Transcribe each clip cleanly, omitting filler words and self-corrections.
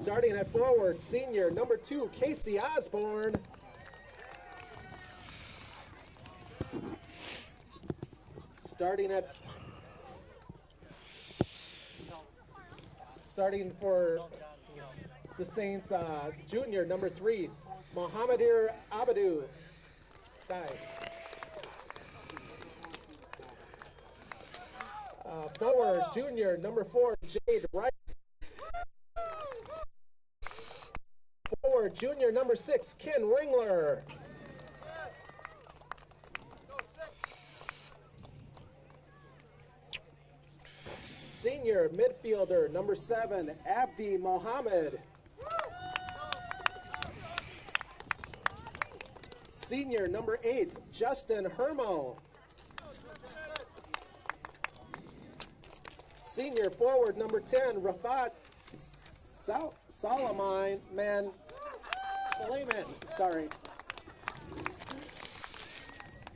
Starting at forward, senior number 2, Casey Osborne. Starting for the Saints, junior number 3, Mohamedir Abadu. Forward, junior number 4, Jade Rice. Forward, junior number 6, Ken Ringler. Senior midfielder number 7, Abdi Mohammed. Senior number 8, Justin Hermo. Senior forward number 10, Rafat Suleiman.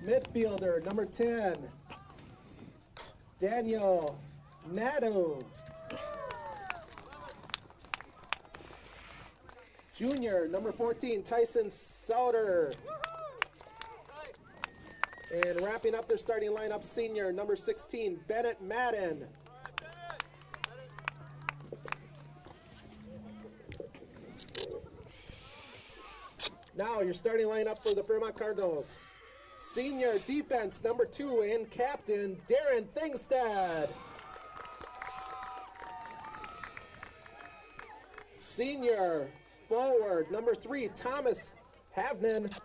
Midfielder number 10, Daniel Nadu. Junior number 14, Tyson Sauter. And wrapping up their starting lineup, senior number 16, Bennett Madden. Now your starting lineup for the Fairmont Cardinals. Senior defense number 2 and captain Darren Thingstad. Senior forward number 3, Thomas Havnen.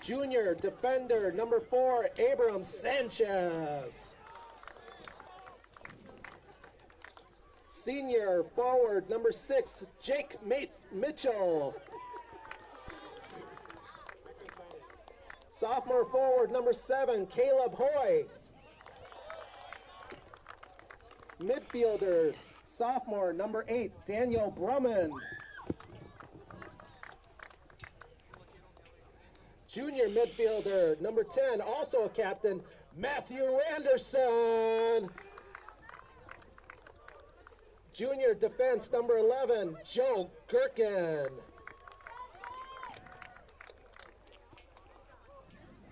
Junior defender number 4, Abram Sanchez. Senior forward number 6, Jake Mitchell. Sophomore forward number 7, Caleb Hoy. Midfielder, sophomore number 8, Daniel Brumman. Junior midfielder number 10, also a captain, Matthew Anderson. Junior defense number 11, Joe Gherkin.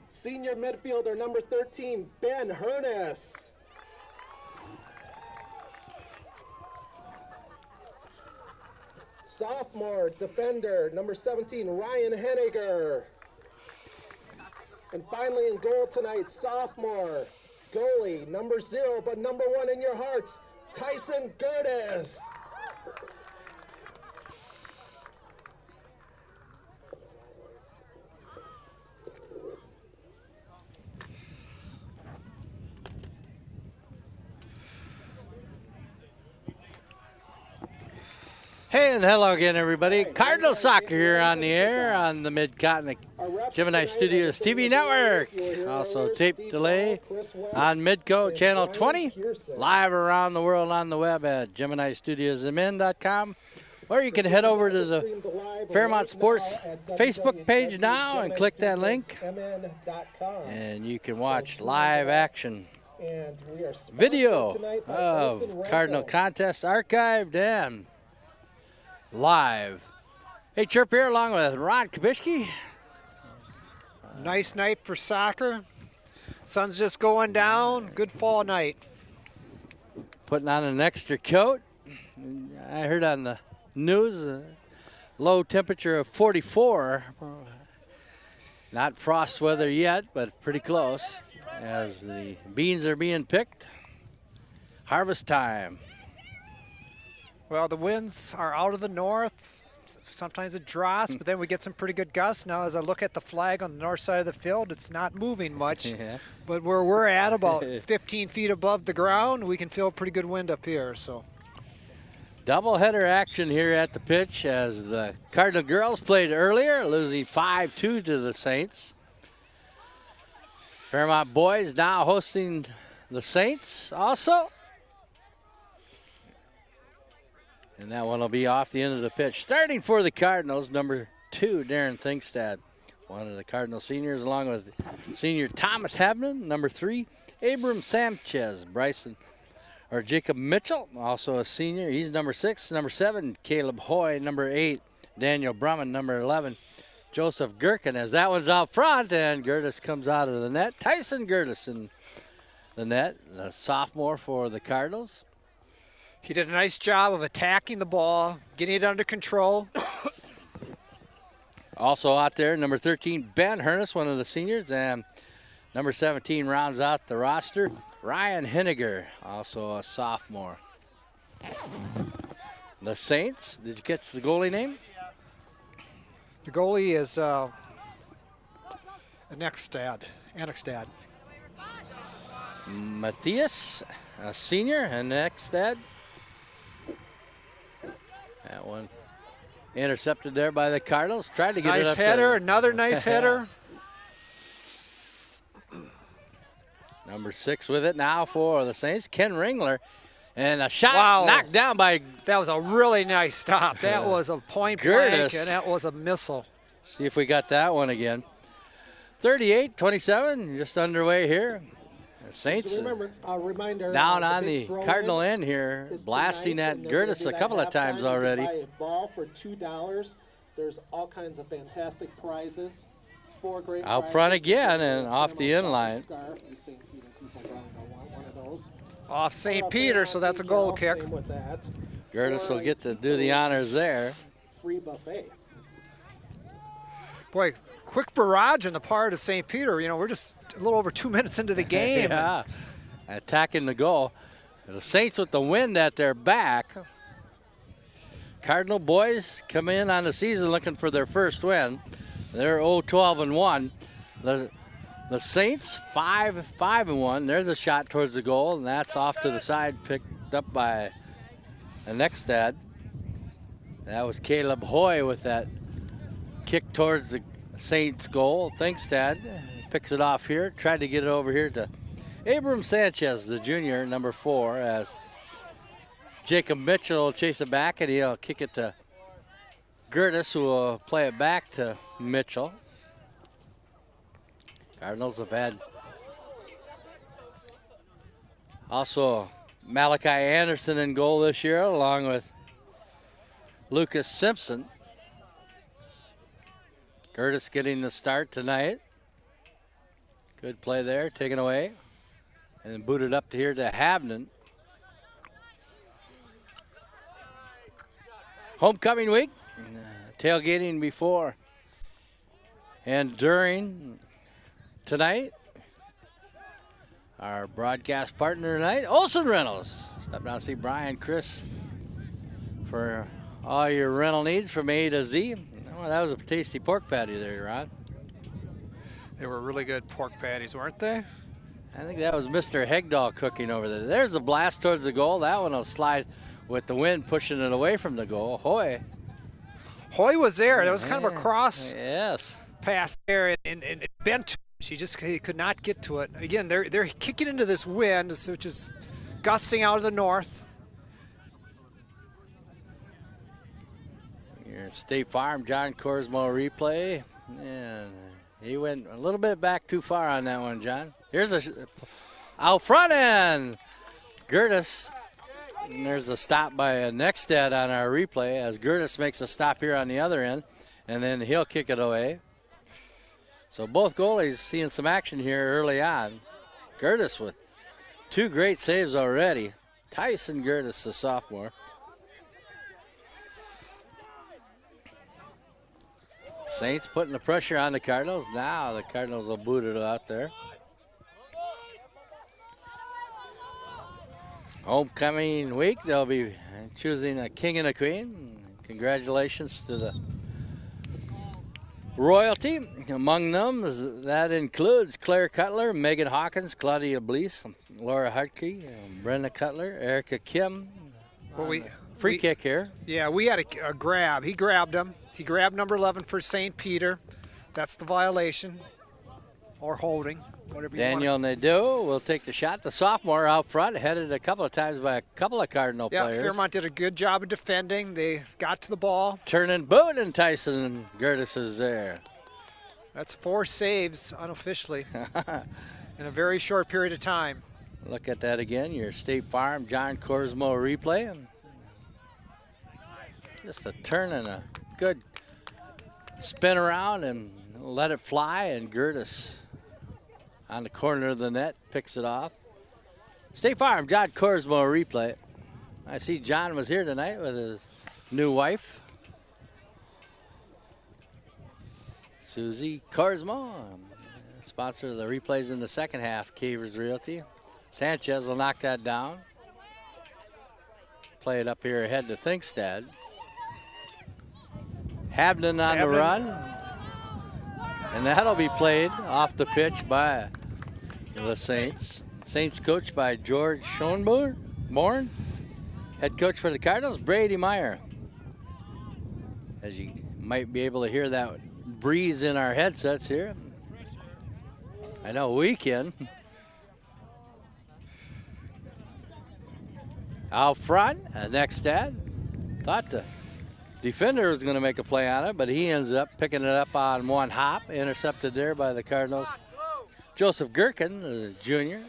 Senior midfielder number 13, Ben Herness. Sophomore defender number 17, Ryan Henniger. And finally in goal tonight, sophomore goalie number 0, but number 1 in your hearts, Tyson Gertis. Hey, and hello again, everybody. Cardinal Soccer here on the air on the Mid-Continent Gemini Studios TV network. Also tape delay on Midco Channel 20. Live around the world on the web at GeminiStudiosMN.com. Or you can head over to the Fairmont Sports Facebook page now and click that link. And you can watch live action video of Cardinal Contest archived and live. Hey, Chirp here along with Ron Kabishki. Nice night for soccer. Sun's just going down. Good fall night. Putting on an extra coat. I heard on the news a low temperature of 44. Not frost weather yet, but pretty close as the beans are being picked. Harvest time. Well, the winds are out of the north. Sometimes it drops, but then we get some pretty good gusts. Now, as I look at the flag on the north side of the field, it's not moving much. Yeah. But where we're at, about 15 feet above the ground, we can feel a pretty good wind up here. So, Doubleheader action here at the pitch as the Cardinal girls played earlier, losing 5-2 to the Saints. Fairmont boys now hosting the Saints also. And that one will be off the end of the pitch. Starting for the Cardinals, number 2, Darren Thingstad. One of the Cardinal seniors, along with senior Thomas Habnan. Number 3, Abram Sanchez. Bryson or Jacob Mitchell, also a senior. He's number 6. Number 7, Caleb Hoy. Number 8, Daniel Brumman. Number 11, Joseph Gherkin, as that one's out front, and Gertis comes out of the net. Tyson Gertis in the net, the sophomore for the Cardinals. He did a nice job of attacking the ball, getting it under control. Also out there, number 13, Ben Hernus, one of the seniors, and number 17 rounds out the roster, Ryan Henniger, also a sophomore. The Saints, did you catch the goalie name? The goalie is Annexstad. Matthias, a senior, Annexstad. That one intercepted there by the Cardinals. Tried to get it up. Nice header, there. another nice header. Number 6 with it now for the Saints, Ken Ringler. And a shot knocked down by... That was a really nice stop. That was a point blank, and that was a missile. See if we got that one again. 38-27, just underway here. The Saints down on the Cardinal end here, blasting at Gertis a couple of times already. Buy a ball for $2. There's all kinds of fantastic prizes. 4 great out front again and off the end line. Off St. Peter, so that's a goal kick. Gertis will get to do the honors there. Free buffet. Boy, quick barrage on the part of St. Peter. You know, we're just a little over 2 minutes into the game. Yeah, attacking the goal. The Saints with the wind at their back. Cardinal boys come in on the season looking for their first win. They're 0-12-1. The Saints 5-5-1. There's a shot towards the goal, and that's off to the side, picked up by Annexstad. That was Caleb Hoy with that kick towards the Saints goal. Thinkstad picks it off here. Tried to get it over here to Abram Sanchez, the junior, number 4, as Jacob Mitchell will chase it back, and he'll kick it to Gertis, who will play it back to Mitchell. Cardinals have had also Malachi Anderson in goal this year, along with Lucas Simpson. Gertis getting the start tonight. Good play there, taken away. And then booted up to here to Havnen. Homecoming week. Tailgating before and during tonight. Our broadcast partner tonight, Olson Rentals. Step down and see Brian, Chris, for all your rental needs from A to Z. Well, that was a tasty pork patty there, Rod. They were really good pork patties, weren't they? I think that was Mr. Hegdahl cooking over there. There's a blast towards the goal. That one will slide with the wind pushing it away from the goal. Hoy was there. That was kind of a cross pass there, and bent. He could not get to it. Again, they're kicking into this wind, which is gusting out of the north. Your State Farm, John Corsmo replay. And he went a little bit back too far on that one, John. Here's a out front end. Gertis. And there's a stop by Annexstad on our replay as Gertis makes a stop here on the other end, and then he'll kick it away. So both goalies seeing some action here early on. Gertis with 2 great saves already. Tyson Gertis, the sophomore. Saints putting the pressure on the Cardinals. Now the Cardinals will boot it out there. Homecoming week, they'll be choosing a king and a queen. Congratulations to the royalty. Among them, that includes Claire Cutler, Megan Hawkins, Claudia Blease, Laura Hartke, Brenda Cutler, Erica Kim. Well, free kick here. Yeah, we had a grab. He grabbed him. He grabbed number 11 for St. Peter. That's the violation, or holding. Daniel Nadeau will take the shot. The sophomore out front, headed a couple of times by a couple of Cardinal players. Fairmont did a good job of defending. They got to the ball. Turn and boot, and Tyson Gertis is there. That's 4 saves unofficially in a very short period of time. Look at that again, your State Farm John Corsmo replay. Just a turn and a good spin around and let it fly, and Gertis on the corner of the net picks it off. State Farm John Corsmo replay. I see John was here tonight with his new wife, Susie Corsmo, sponsor of the replays in the second half, Cavers Realty. Sanchez will knock that down. Play it up here ahead to Thinkstad. Habden on the run. And that'll be played off the pitch by the Saints. Saints coached by George Schoenborn. Head coach for the Cardinals, Brady Meyer. As you might be able to hear that breeze in our headsets here. I know we can. Out front, Thinkstad. Thought the defender was going to make a play on it, but he ends up picking it up on one hop. Intercepted there by the Cardinals. Joseph Gherkin, the junior.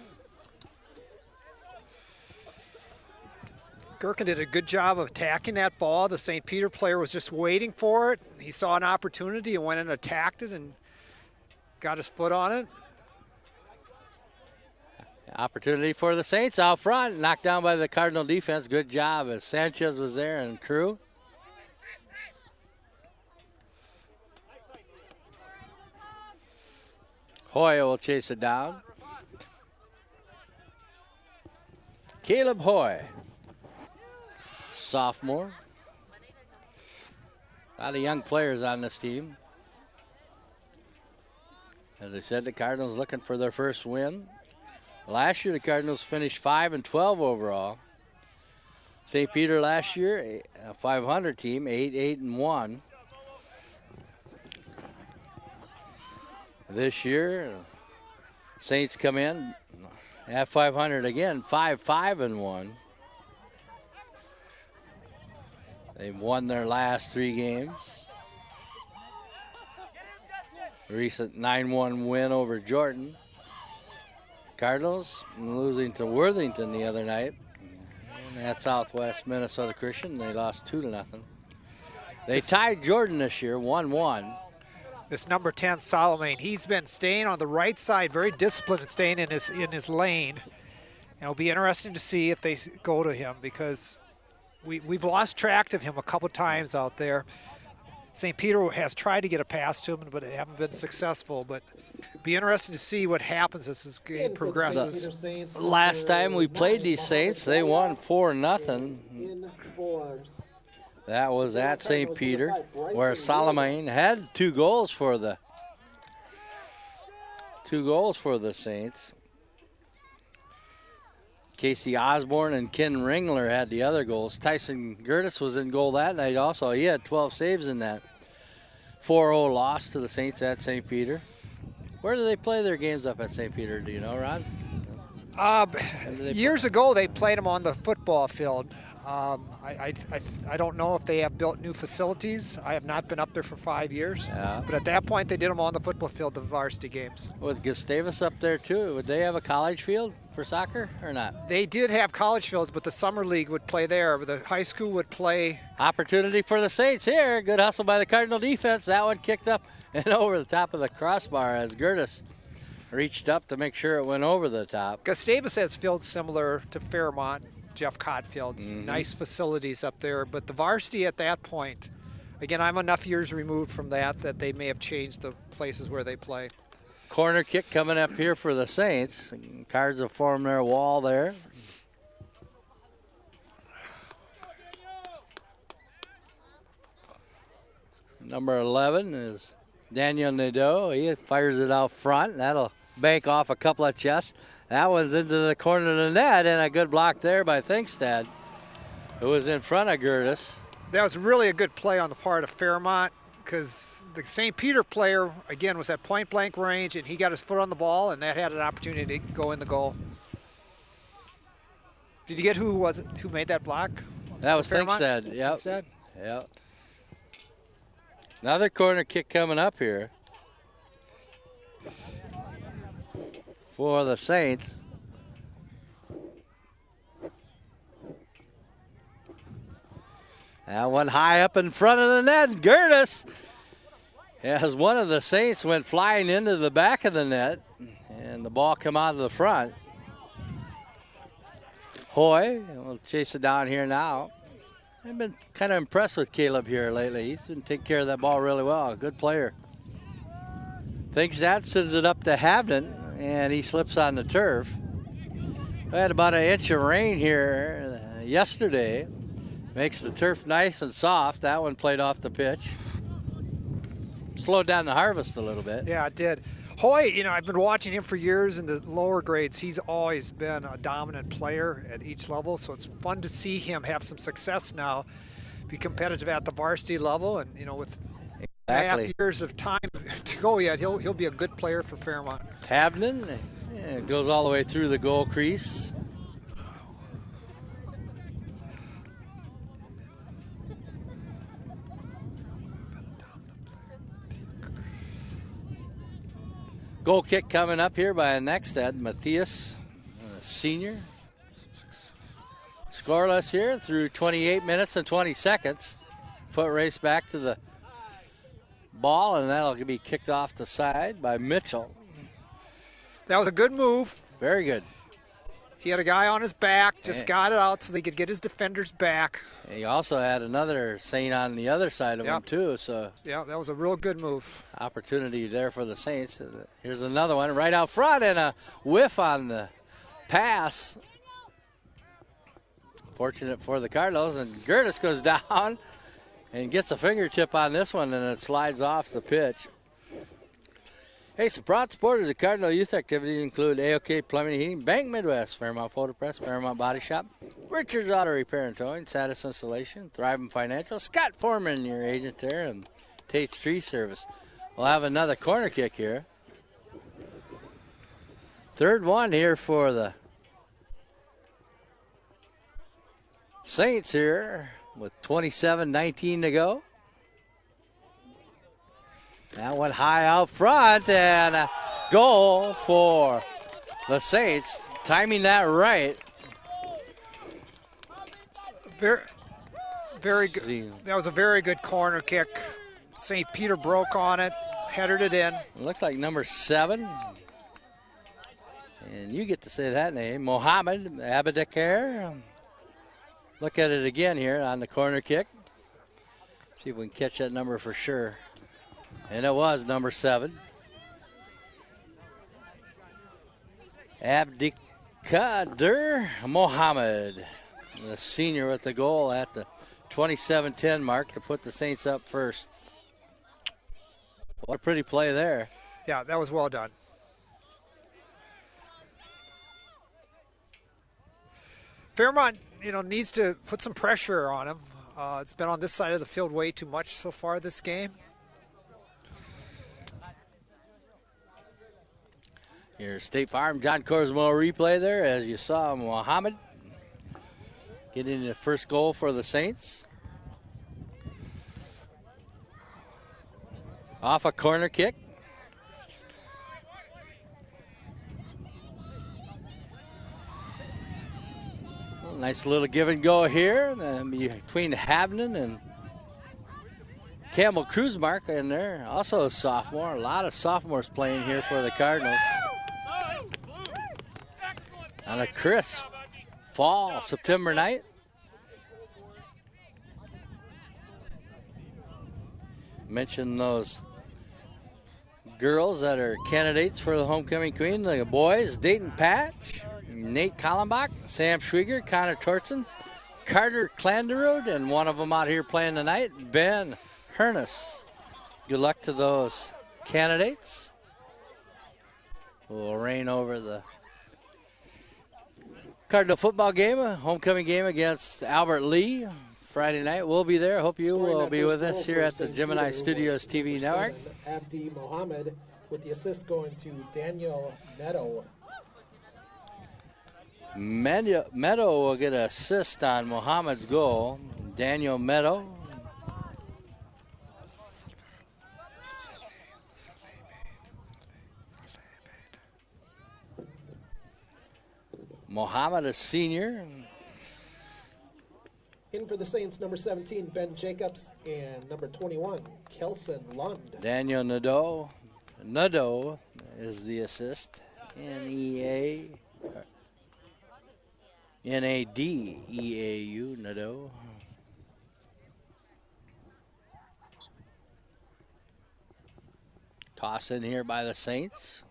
Gherkin did a good job of attacking that ball. The St. Peter player was just waiting for it. He saw an opportunity and went and attacked it and got his foot on it. Opportunity for the Saints out front. Knocked down by the Cardinal defense. Good job as Sanchez was there and crew. Hoya will chase it down. Caleb Hoy, sophomore. A lot of young players on this team. As I said, the Cardinals looking for their first win. Last year, the Cardinals finished 5-12 overall. St. Peter last year, a 500 team, 8-1. This year, Saints come in at 500 again, 5-1. They've won their last 3 games. Recent 9-1 win over Jordan. Cardinals losing to Worthington the other night. And at Southwest Minnesota Christian, they lost 2-0. They tied Jordan this year, 1-1. This number 10, Solomon, he's been staying on the right side, very disciplined and staying in his lane. And it'll be interesting to see if they go to him, because we've lost track of him a couple times out there. St. Peter has tried to get a pass to him, but they haven't been successful. But it'll be interesting to see what happens as this game progresses. Last time we played these Saints, they won 4-0. That was at St. Peter, where Solomon had 2 goals for the Saints. Casey Osborne and Ken Ringler had the other goals. Tyson Gertis was in goal that night also. He had 12 saves in that 4-0 loss to the Saints at St. Peter. Where do they play their games up at St. Peter? Do you know, Ron? Years ago, they played them on the football field. I don't know if they have built new facilities. I have not been up there for 5 years. Yeah. But at that point, they did them on the football field, the varsity games. With Gustavus up there, too, would they have a college field for soccer or not? They did have college fields, but the summer league would play there. The high school would play. Opportunity for the Saints here. Good hustle by the Cardinal defense. That one kicked up and over the top of the crossbar as Gertis reached up to make sure it went over the top. Gustavus has fields similar to Fairmont. Jeff Cotfield's nice facilities up there, but the varsity at that point, again, I'm enough years removed from that they may have changed the places where they play. Corner kick coming up here for the Saints. Cards have formed their wall there. Number 11 is Daniel Nadeau. He fires it out front. That'll bank off a couple of chests. That one's into the corner of the net, and a good block there by Thinkstad, who was in front of Gertis. That was really a good play on the part of Fairmont, because the St. Peter player, again, was at point-blank range, and he got his foot on the ball, and that had an opportunity to go in the goal. Did you get who made that block? That was Thinkstad, yep. Yep. Another corner kick coming up here for the Saints. That one high up in front of the net. Gertis, as one of the Saints went flying into the back of the net, and the ball come out of the front. Hoy will chase it down here now. I've been kind of impressed with Caleb here lately. He's been taking care of that ball really well. Good player. Thinks that, sends it up to Havden, and he slips on the turf. We had about an inch of rain here yesterday. Makes the turf nice and soft. That one played off the pitch. Slowed down the harvest a little bit. Yeah, it did. Hoy, you know, I've been watching him for years in the lower grades. He's always been a dominant player at each level, so it's fun to see him have some success now, be competitive at the varsity level, and, you know, with half years of time to go yet, he'll be a good player for Fairmont. Havden goes all the way through the goal crease. Goal kick coming up here by Nexted. Matthias, senior. Scoreless here through 28 minutes and 20 seconds. Foot race back to the ball, and that'll be kicked off the side by Mitchell. That was a good move. Very good. He had a guy on his back, just got it out so they could get his defenders back. He also had another Saint on the other side of him, too. So yeah, that was a real good move. Opportunity there for the Saints. Here's another one right out front, and a whiff on the pass. Fortunate for the Cardinals, and Gertis goes down and gets a fingertip on this one, and it slides off the pitch. Hey, some proud supporters of Cardinal youth activities include AOK Plumbing and Heating, Bank Midwest, Fairmont Photo Press, Fairmont Body Shop, Richards Auto Repair and Towing, Satis Installation, Thriving Financial, Scott Foreman, your agent there, and Tate's Tree Service. We'll have another corner kick here. Third one here for the Saints here with 27:19 to go. That one high out front, and a goal for the Saints. Timing that right. Very good. That was a very good corner kick. St. Peter broke on it, headed it in. It looked like number 7. And you get to say that name, Mohammed Abedekar. Look at it again here on the corner kick. See if we can catch that number for sure. And it was number 7. Abdikader Mohammed, the senior with the goal at the 27-10 mark to put the Saints up first. What a pretty play there. Yeah, that was well done. Fairmont, you know, needs to put some pressure on him. It's been on this side of the field way too much so far this game. Here's State Farm, John Corsmo replay there as you saw Mohammed getting the first goal for the Saints. Off a corner kick. Nice little give and go here between Havnen and Campbell Kruzmark in there. Also a sophomore. A lot of sophomores playing here for the Cardinals. On a crisp fall September night. Mention those girls that are candidates for the homecoming queen. The boys, Dayton Patch, Nate Kallenbach, Sam Schwieger, Connor Tortzen, Carter Klanderud, and one of them out here playing tonight, Ben Hernus. Good luck to those candidates. We'll reign over the Cardinal football game, a homecoming game against Albert Lee. Friday night, we'll be there. Hope you will be with us here at the Gemini Studios TV network. Abdi Mohammed with the assist going to Daniel Meadow. Meadow will get an assist on Mohammed's goal. Daniel Meadow. Mohammed, a senior. In for the Saints, number 17, Ben Jacobs, and number 21, Kelson Lund. Daniel Nadeau. Nadeau is the assist. N-A-D-E-A-U, Nadeau. Toss in here by the Saints.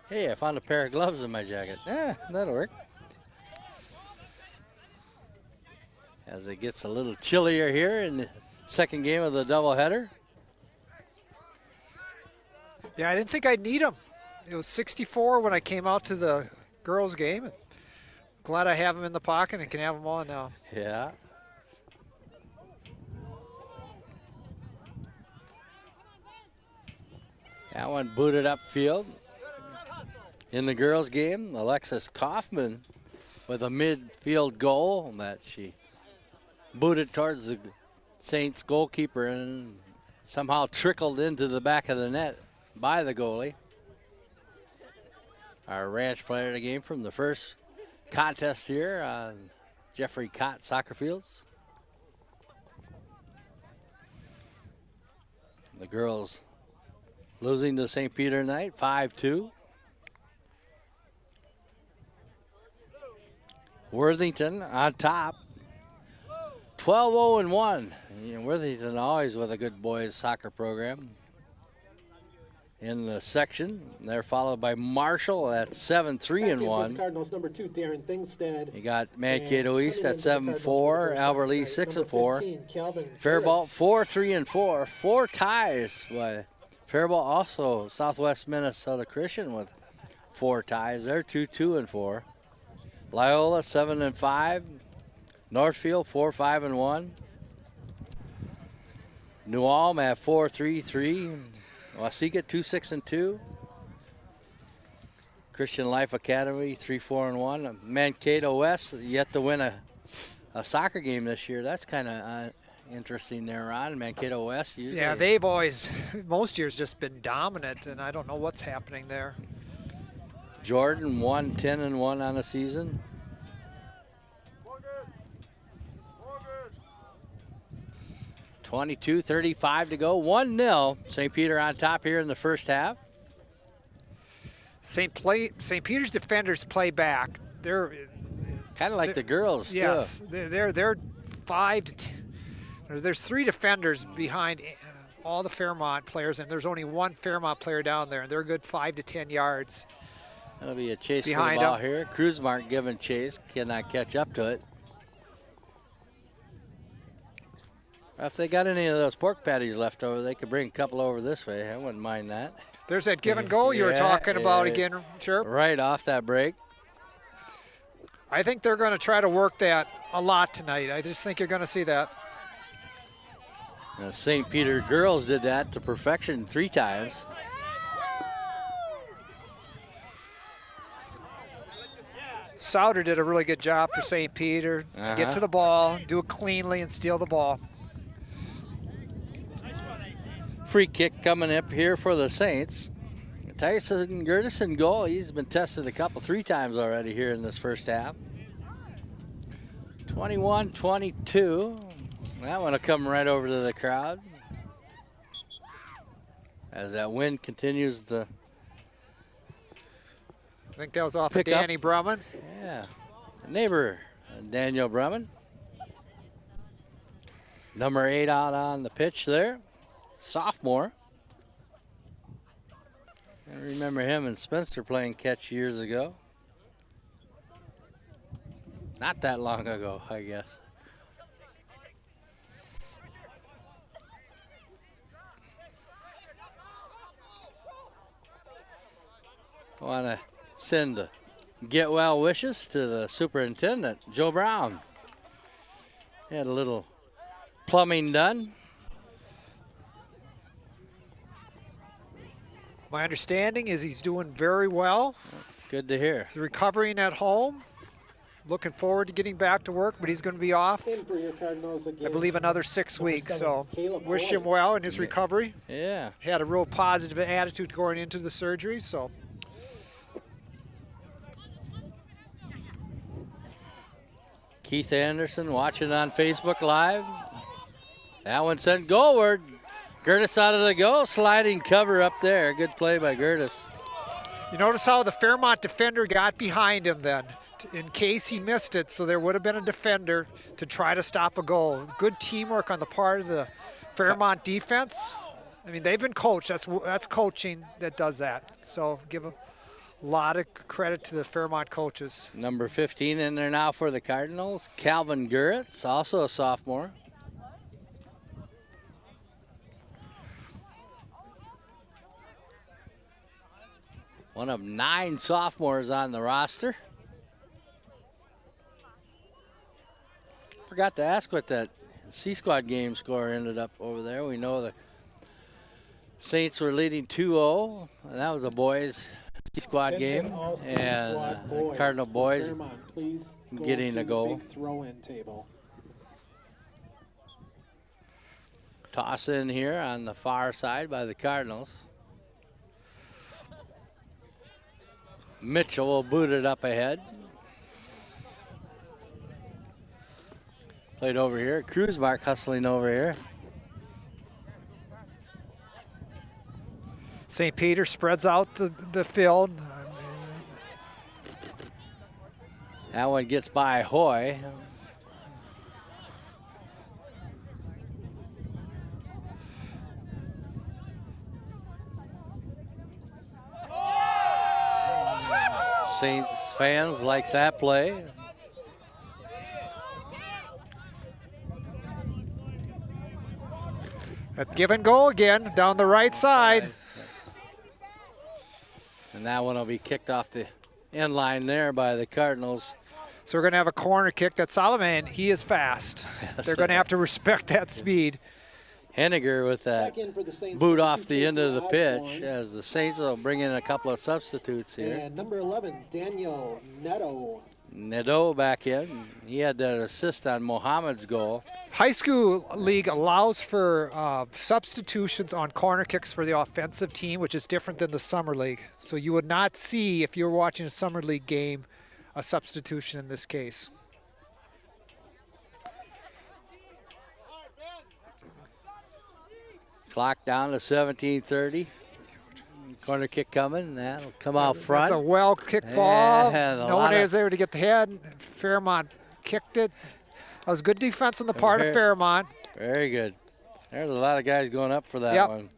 Hey, I found a pair of gloves in my jacket. That'll work. As it gets a little chillier here in the second game of the doubleheader. Yeah, I didn't think I'd need them. It was 64 when I came out to the girls' game. Glad I have them in the pocket and can have them on now. Yeah. That one booted upfield. In the girls' game, Alexis Kaufman with a midfield goal that she booted towards the Saints goalkeeper and somehow trickled into the back of the net by the goalie. Our ranch player of the game from the first contest here on Jeffrey Cott Soccer Fields. The girls losing to St. Peter tonight, 5-2. Worthington on top, 12-0-1. Worthington always with a good boys soccer program in the section. They're followed by Marshall at 7-3-1. Cardinals, number 2, Darren Thingstead. You got Mankato East at 7-4, Albert Lee 6-4, Faribault 4-3-4. 4 ties by Faribault. Also Southwest Minnesota Christian with 4 ties. They're 2-2-4. Loyola 7-5, Northfield 4-5-1, New Ulm at 4-3-3, Waseca 2-6-2, Christian Life Academy 3-4-1, Mankato West yet to win a soccer game this year. That's kind of interesting there, Ron. Mankato West. Usually. Yeah, they've always most years just been dominant, and I don't know what's happening there. Jordan 1-10-1 on the season. .22:35 to go. 1-0. St. Peter on top here in the first half. St. Peter's defenders play back. They're kind of like the girls. Yes, they're 5 to 10. There's 3 defenders behind all the Fairmont players, and there's only 1 Fairmont player down there, and they're a good 5 to 10 yards. That'll be a chase for the ball here. Cruzmark giving chase, cannot catch up to it. If they got any of those pork patties left over, they could bring a couple over this way. I wouldn't mind that. There's that give and go you were talking about again, Chirp. Right off that break. I think they're going to try to work that a lot tonight. I just think you're going to see that. St. Peter girls did that to perfection 3 times. Souter did a really good job for St. Peter to get to the ball, do it cleanly, and steal the ball. Free kick coming up here for the Saints. Tyson Gertison goal. He's been tested 3 times already here in this first half. 21-22. That one will come right over to the crowd. As that wind continues to I think that was off of Danny Brumman. Yeah. Neighbor, Daniel Brumman. Number 8 out on the pitch there. Sophomore. I remember him and Spencer playing catch years ago. Not that long ago, I guess. I want to send get well wishes to the superintendent, Joe Brown. He had a little plumbing done. My understanding is he's doing very well. Good to hear. He's recovering at home. Looking forward to getting back to work, but he's going to be off, I believe, another 6 weeks. So wish him well in his recovery. Yeah. He had a real positive attitude going into the surgery, so. Keith Anderson watching on Facebook Live. That one sent goalward. Gertis out of the goal, sliding cover up there. Good play by Gertis. You notice how the Fairmont defender got behind him then, in case he missed it, so there would have been a defender to try to stop a goal. Good teamwork on the part of the Fairmont defense. I mean, they've been coached. That's coaching that does that. So give a lot of credit to the Fairmont coaches. Number 15 in there now for the Cardinals, Calvin Gerritz, also a sophomore. One of 9 sophomores on the roster. Forgot to ask what that C-Squad game score ended up over there. We know the Saints were leading 2-0, and that was a boys C-Squad game. And Cardinal boys getting a goal. Throw-in table. Toss in here on the far side by the Cardinals. Mitchell will boot it up ahead. Played over here. Kruzmark hustling over here. St. Peter spreads out the field. That one gets by Hoy. Saints fans like that play. That give and go again down the right side. And that one will be kicked off the end line there by the Cardinals. So we're going to have a corner kick. That Solomon, he is fast. Yes. They're going to have to respect that speed. Henniger with that boot off the end of the pitch as the Saints will bring in a couple of substitutes here. And number 11, Daniel Neto. Neto back in. He had that assist on Mohammed's goal. High school league allows for substitutions on corner kicks for the offensive team, which is different than the summer league. So you would not see, if you're watching a summer league game, a substitution in this case. Clock down to 17:30. Corner kick coming. That'll come out front. That's a well-kicked ball. No one is there to get the head. Fairmont kicked it. That was good defense on the part of Fairmont. Very good. There's a lot of guys going up for that one.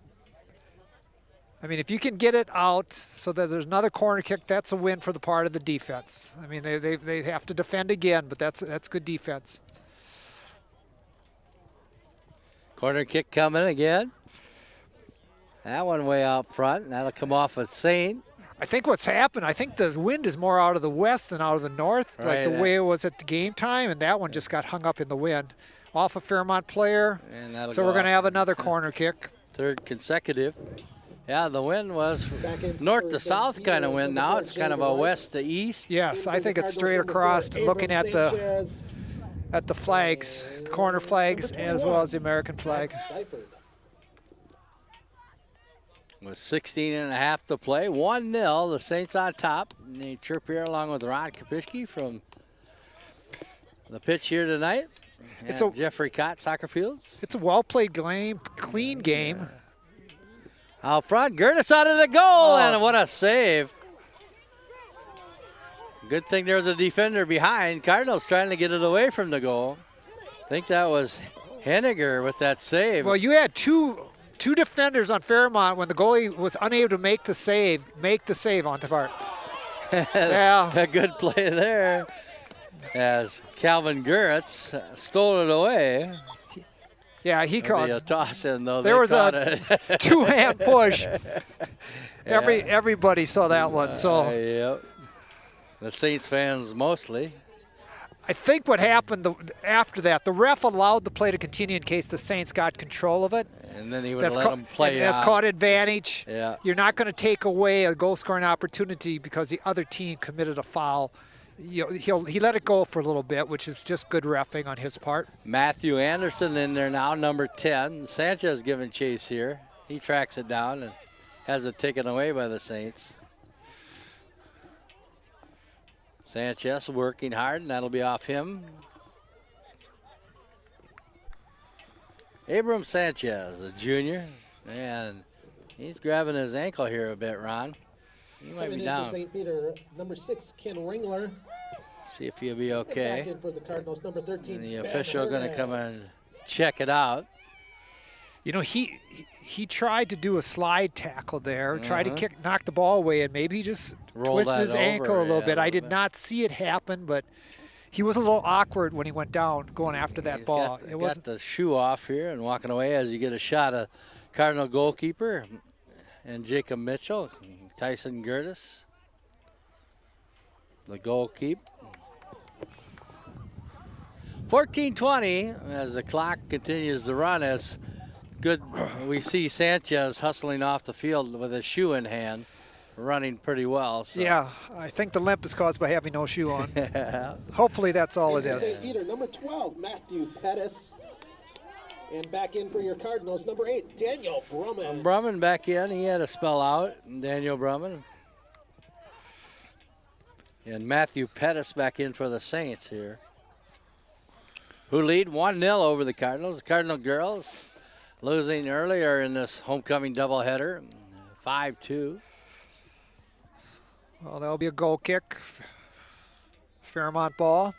I mean, if you can get it out so that there's another corner kick, that's a win for the part of the defense. I mean, they have to defend again, but that's good defense. Corner kick coming again. That one way out front, and that'll come off of Saint. I think what's happened, I think the wind is more out of the west than out of the north, right, like the way it was at the game time, and that one just got hung up in the wind. Off a Fairmont player, so we're going to have another corner kick. Third consecutive. Yeah, the wind was north to south kind of wind. Now it's kind of a west to east. Yes, I think it's straight across, looking at the flags, the corner flags, as well as the American flag. With 16 and a half to play, 1-0, the Saints on top. And they chirp here along with Ron Kapishke from the pitch here tonight. It's Jeffrey Cott, Soccer Fields. It's a well-played game, clean game. Out front, Gertis out of the goal, and what a save. Good thing there was a defender behind. Cardinals trying to get it away from the goal. I think that was Henniger with that save. Well, you had two defenders on Fairmont when the goalie was unable to make the save on the part. Yeah. A good play there as Calvin Gerritz stole it away. Yeah, he caught a toss in though. There was a two-hand push. Everybody saw that one. So yep. The Saints fans mostly. I think what happened after that, the ref allowed the play to continue in case the Saints got control of it. And then he would let them play out. That's caught advantage. Yeah. You're not going to take away a goal-scoring opportunity because the other team committed a foul. He let it go for a little bit, which is just good reffing on his part. Matthew Anderson in there now, number 10. Sanchez giving chase here. He tracks it down and has it taken away by the Saints. Sanchez working hard, and that'll be off him. Abram Sanchez, a junior, and he's grabbing his ankle here a bit, Ron. He might be down. St. Peter, number 6, Ken Ringler. See if he'll be okay. Back in for the Cardinals, number 13. And the official going to come and check it out. You know, he tried to do a slide tackle there, tried to knock the ball away, and maybe he just twisted his ankle a little bit. I did not see it happen, but he was a little awkward when he went down going after that ball. He got the shoe off here and walking away as you get a shot of Cardinal goalkeeper and Jacob Mitchell, Tyson Gertis, the goalkeeper. 14:20 as the clock continues to run. As good, we see Sanchez hustling off the field with his shoe in hand, running pretty well. So. Yeah, I think the limp is caused by having no shoe on. Hopefully that's all it is. St. Peter, number 12, Matthew Pettis. And back in for your Cardinals, number 8, Daniel Brumman. Brumman back in. He had a spell out, Daniel Brumman. And Matthew Pettis back in for the Saints here, who lead 1-0 over the Cardinals. The Cardinal girls losing earlier in this homecoming doubleheader, 5-2. Well, that'll be a goal kick. Fairmont ball.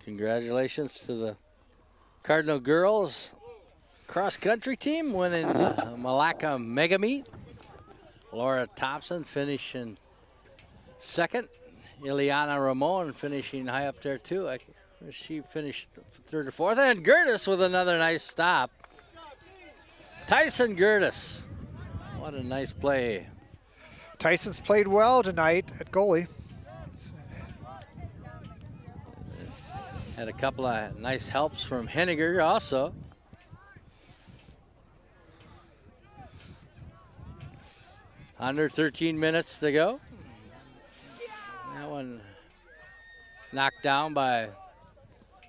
Congratulations to the Cardinal girls cross-country team winning the Malacca Mega Meet. Laura Thompson finishing second. Ileana Ramon finishing high up there too. She finished third or fourth. And Gertis with another nice stop. Tyson Gertis. What a nice play. Tyson's played well tonight at goalie. Had a couple of nice helps from Henniger also. Under 13 minutes to go. That one knocked down by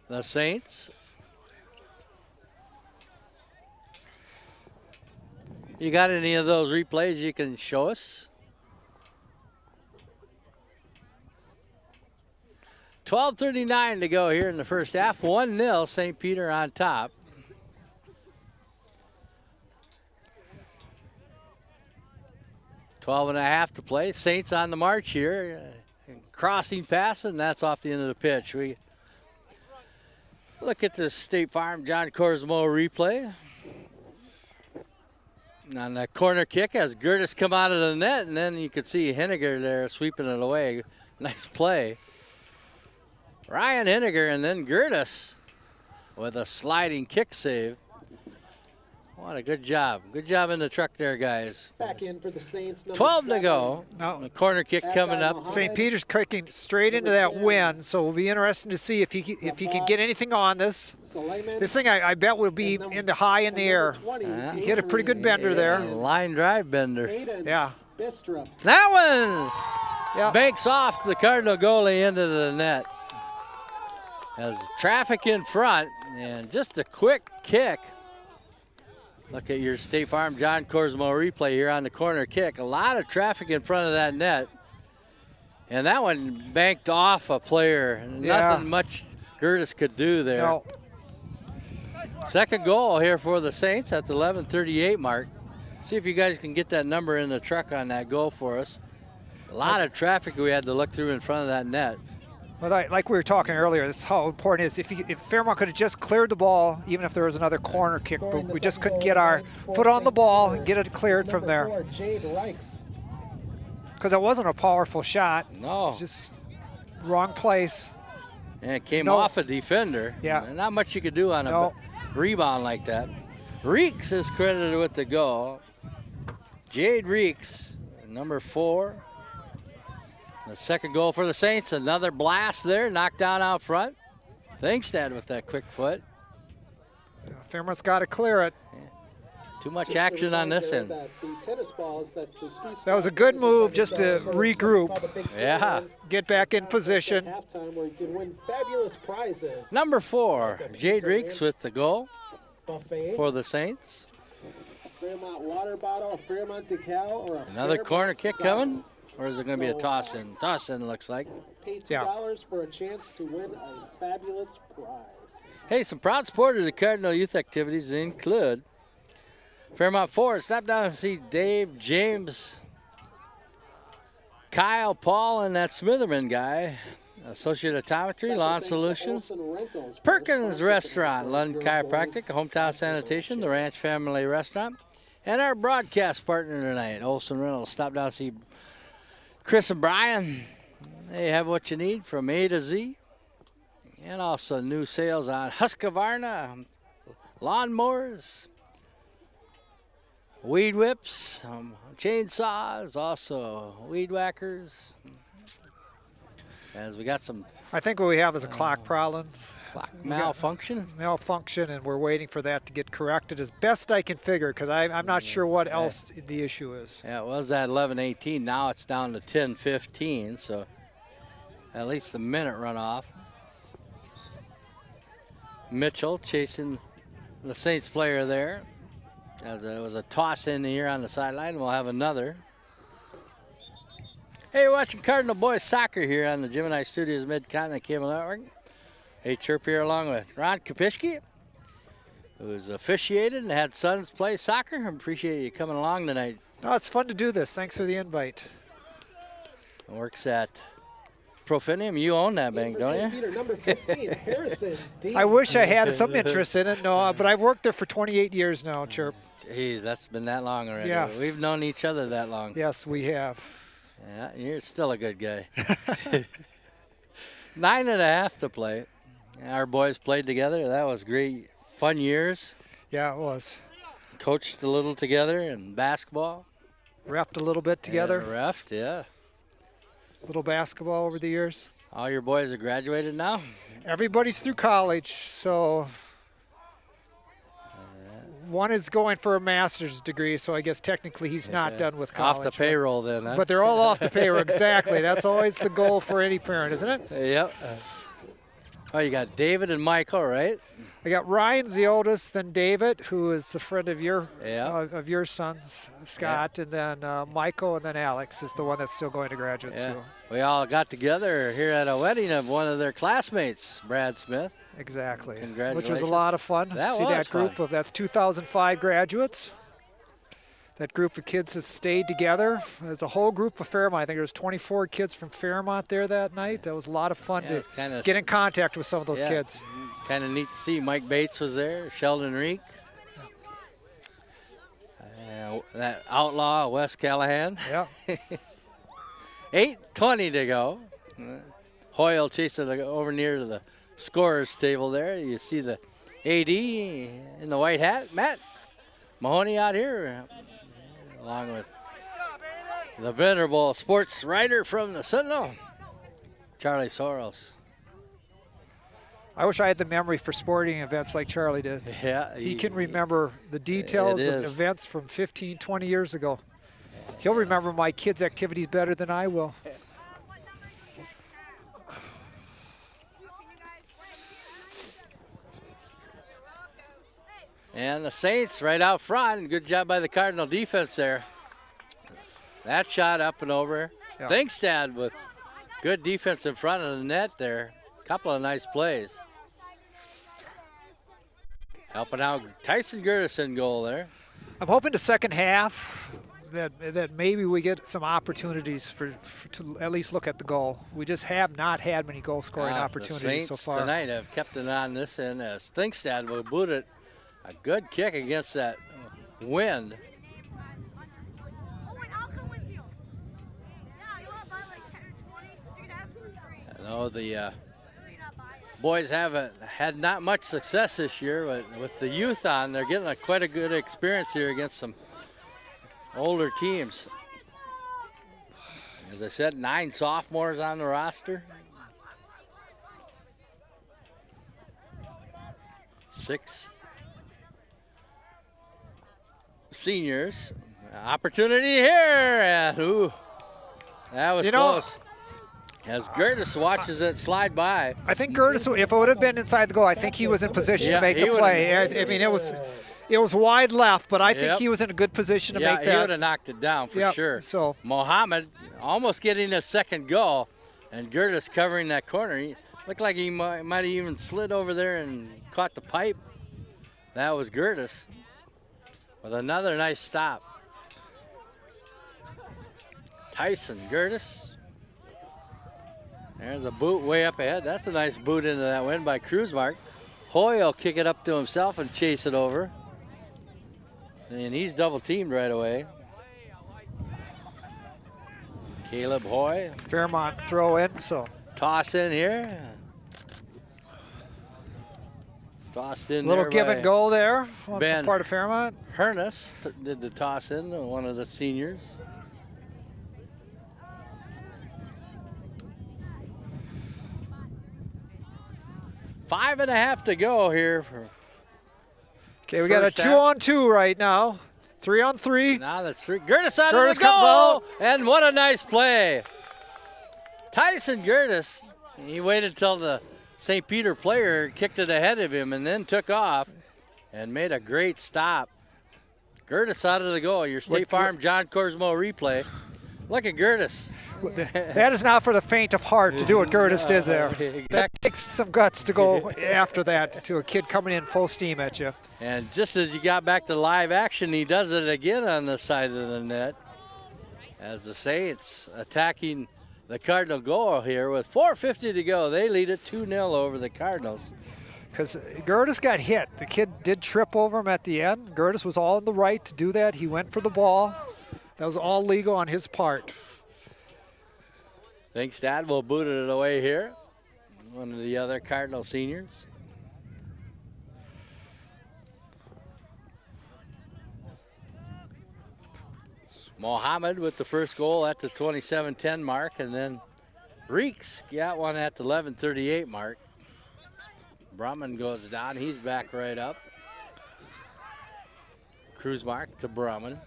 the Saints. You got any of those replays you can show us? 12:39 to go here in the first half. 1-0, St. Peter on top. Twelve and a half to play. Saints on the march here. Crossing pass, and that's off the end of the pitch. We look at the State Farm John Corsmo replay. On that corner kick as Gertis come out of the net, and then you could see Henniger there sweeping it away. Nice play. Ryan Henniger and then Gertis with a sliding kick save. What a good job. Good job in the truck there, guys. Back in for the Saints. 12 to go. No. The corner kick coming up. St. Peter's kicking straight into that wind, so it'll be interesting to see if he can get anything on this. This thing I bet will be in the high in the air. He hit a pretty good bender there. Line drive bender. Yeah. That one banks off the Cardinal goalie into the net. Has traffic in front and just a quick kick. Look at your State Farm John Corsmo replay here on the corner kick. A lot of traffic in front of that net. And that one banked off a player. Nothing much Gertis could do there. No. Second goal here for the Saints at the 11:38 mark. See if you guys can get that number in the truck on that goal for us. A lot of traffic we had to look through in front of that net. Well, like we were talking earlier, this is how important it is. If Fairmont could have just cleared the ball, even if there was another corner kick, but we just couldn't get our foot on the ball and get it cleared from there. Because it wasn't a powerful shot. No. It was just wrong place. And it came off a defender. Yeah. Not much you could do on a rebound like that. Reeks is credited with the goal. Jade Reeks, number 4. The second goal for the Saints, another blast there, knocked down out front. Thingstad with that quick foot. Fairmont's got to clear it. Yeah. Too much action on this end. That was a good move just to regroup. Yeah. Get back in position. Number 4, Jade Reeks with the goal for the Saints. Fairmont water bottle, a Fairmont decal, or a another corner kick coming. Or is it going to be a toss-in? Toss-in looks like. Pay $2 for a chance to win a fabulous prize. Hey, some proud supporters of Cardinal youth activities include Fairmont Ford. Stop down and see Dave, James, Kyle, Paul, and that Smitherman guy. Associate Optometry, Lawn Solutions, Perkins Restaurant, Lund Chiropractic, Hometown Sanitation, the Ranch Family Restaurant, and our broadcast partner tonight, Olson Reynolds. Stop down and see Chris and Brian. They have what you need from A to Z. And also new sales on Husqvarna, lawnmowers, weed whips, chainsaws, also weed whackers. As we got some. I think what we have is a clock problem. Clock malfunction? Malfunction, and we're waiting for that to get corrected as best I can figure, because I'm not sure what else the issue is. Yeah, it was at 11:18. Now it's down to 10:15, so at least a minute run off. Mitchell chasing the Saints player there. As it was a toss in here on the sideline. We'll have another. Hey, you're watching Cardinal Boys Soccer here on the Gemini Studios Mid-Continent Cable Network. Hey, Chirp here along with Ron Kopishki, who's officiated and had sons play soccer. I appreciate you coming along tonight. No, it's fun to do this. Thanks for the invite. Works at Profinium. You own that bank, don't you? Number 15, Harrison D. I wish I had some interest in it, no, but I've worked there for 28 years now, Chirp. Jeez, that's been that long already. Yes. We've known each other that long. Yes, we have. Yeah, you're still a good guy. 9.5 to play. Our boys played together. That was great. Fun years. Yeah, it was. Coached a little together in basketball. Refed a little bit together. Yeah, refed, yeah. Little basketball over the years. All your boys are graduated now? Everybody's through college, so one is going for a master's degree, so I guess technically he's not done with college. Off the payroll then, huh? But they're all off the payroll, exactly. That's always the goal for any parent, isn't it? Yep. Oh, you got David and Michael, right? I got Ryan's the oldest, then David, who is a friend of your sons, Scott, and then Michael, and then Alex is the one that's still going to graduate school. We all got together here at a wedding of one of their classmates, Brad Smith. Exactly. Congratulations. Which was a lot of fun. That group of, that's 2005 graduates. That group of kids has stayed together. There's a whole group of Fairmont. I think there was 24 kids from Fairmont there that night. That was a lot of fun to get in contact with some of those kids. Kind of neat to see. Mike Bates was there, Sheldon Reek. That outlaw, Wes Callahan. Yeah. 8:20 to go. Hoyle chasing over near to the scorer's table there. You see the AD in the white hat, Matt Mahoney out here, along with the venerable sports writer from the Sentinel, Charlie Soros. I wish I had the memory for sporting events like Charlie did. Yeah. He can remember the details of events from 15, 20 years ago. He'll remember my kids' activities better than I will. And the Saints right out front. Good job by the Cardinal defense there. That shot up and over. Yeah. Thinkstad with good defense in front of the net there. Couple of nice plays. Helping out Tyson Gertison goal there. I'm hoping the second half that maybe we get some opportunities to at least look at the goal. We just have not had many goal scoring opportunities so far. The Saints tonight have kept it on this end as Thinkstad will boot it. A good kick against that wind. I know the boys haven't had not much success this year, but with the youth on, they're getting quite a good experience here against some older teams. As I said, 9 sophomores on the roster. 6 seniors. Opportunity here, and ooh, that was close. As Gertis watches it slide by. I think Gertis, if it would have been inside the goal, I think he was in position to make the play. I mean, It was wide left, but I think he was in a good position to make that. Yeah, he would have knocked it down for sure. So Mohammed almost getting a second goal, and Gertis covering that corner. He looked like he might have even slid over there and caught the pipe. That was Gertis with another nice stop. Tyson Gertis. There's a boot way up ahead. That's a nice boot into that win by Kruzmark. Hoy will kick it up to himself and chase it over. And he's double teamed right away. Caleb Hoy. Fairmont throw in, so. Toss in here. Tossed in little there give and go there on Ben part of Fairmont. Hernus did the toss in, one of the seniors. Five and a half to go here. Okay, we got a 2-on-2 right now. 3-on-3. Now that's three. Gertis out of the goal. And what a nice play. Tyson Gertis, he waited till the St. Peter player kicked it ahead of him and then took off and made a great stop. Gertis out of the goal. Your State Farm John Corsmo replay. Look at Gertis. That is not for the faint of heart to do what Gertis did there. Exactly. That takes some guts to go after that to a kid coming in full steam at you. And just as you got back to live action, he does it again on the side of the net. As the Saints attacking the Cardinal goal here with 4:50 to go. They lead it 2-0 over the Cardinals. Because Gertis got hit. The kid did trip over him at the end. Gertis was all in the right to do that. He went for the ball. That was all legal on his part. Thinkstad will boot it away here. One of the other Cardinal seniors. Mohammed with the first goal at the 27:10 mark, and then Reeks got one at the 11:38 mark. Brumman goes down. He's back right up. Kruzmark to Brumman.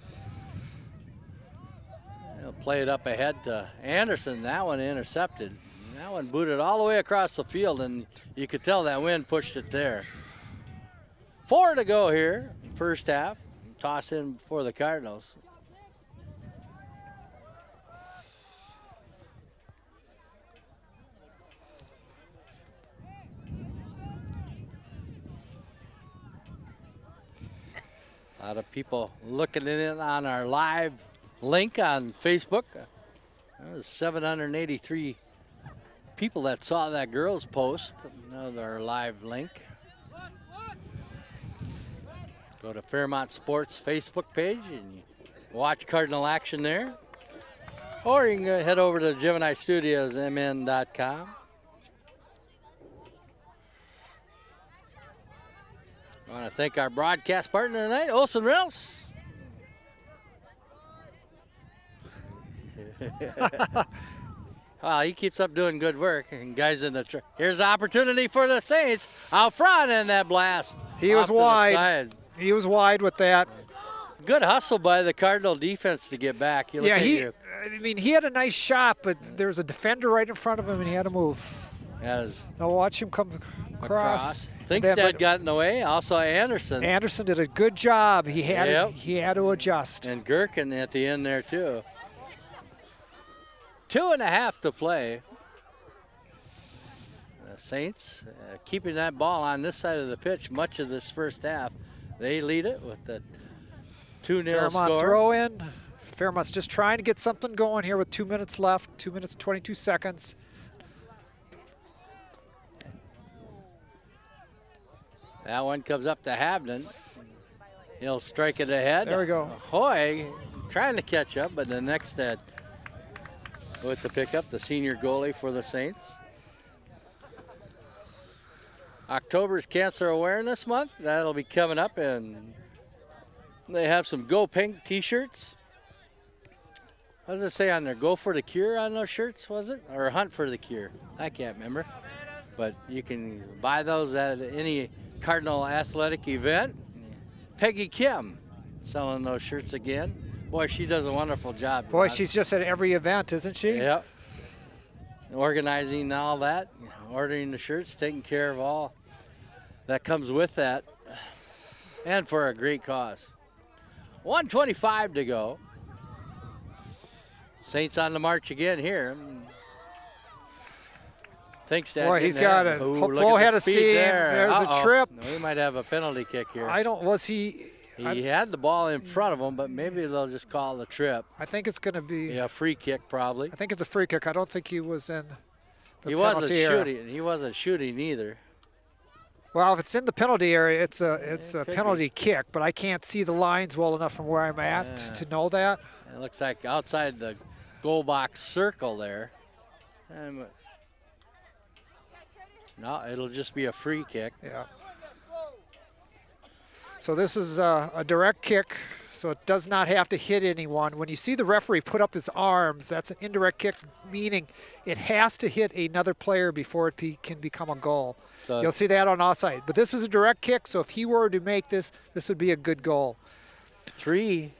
He'll play it up ahead to Anderson. That one intercepted. That one booted all the way across the field, and you could tell that wind pushed it there. 4 to go here, first half. Toss in for the Cardinals. A lot of people looking in on our live link on Facebook. There was 783 people that saw that girls post. Another live link. Go to Fairmont Sports Facebook page and watch Cardinal action there. Or you can head over to Gemini Studios, mn.com. I want to thank our broadcast partner tonight, Olson Reynolds. Well, he keeps up doing good work. And guys in the here's the opportunity for the Saints out front in that blast. He was wide. He was wide with that. Good hustle by the Cardinal defense to get back. Yeah, he had a nice shot, but there's a defender right in front of him, and he had to move. Yes. Now watch him come across. Thinkstad got in the way. Also Anderson. Anderson did a good job. He had to adjust. And Gherkin at the end there too. 2.5 to play. The Saints keeping that ball on this side of the pitch much of this first half. They lead it with the 2-0 Fairmont score. Throw in. Fairmont's just trying to get something going here with 2 minutes left. 2 minutes, 22 seconds. That one comes up to Habden. He'll strike it ahead. There we go. Hoy trying to catch up, but the next with the pickup, the senior goalie for the Saints. October's Cancer Awareness Month. That'll be coming up, and they have some Go Pink t-shirts. What does it say on there? Go for the Cure on those shirts, was it? Or Hunt for the Cure? I can't remember. But you can buy those at any Cardinal athletic event. Peggy Kim selling those shirts again. Boy, she does a wonderful job. Boy, she's just at every event, isn't she? Yep. Organizing all that, ordering the shirts, taking care of all that comes with that. and for a great cause. 1:25 to go. Saints on the march again here. Thinks that. Boy, he's got a full head of steam. There's a trip. We might have a penalty kick here. He had the ball in front of him, but maybe they'll just call it a trip. I think it's going to be a free kick, probably. I think it's a free kick. I don't think he was in the he penalty wasn't area. shooting. He wasn't shooting either. Well, if it's in the penalty area, it's a penalty kick, but I can't see the lines well enough from where I'm at to know that. It looks like outside the goal box circle there. No, it'll just be a free kick. Yeah. So this is a direct kick, so it does not have to hit anyone. When you see the referee put up his arms, that's an indirect kick, meaning it has to hit another player before it can become a goal. So you'll see that on offside. But this is a direct kick, so if he were to make this would be a good goal. 3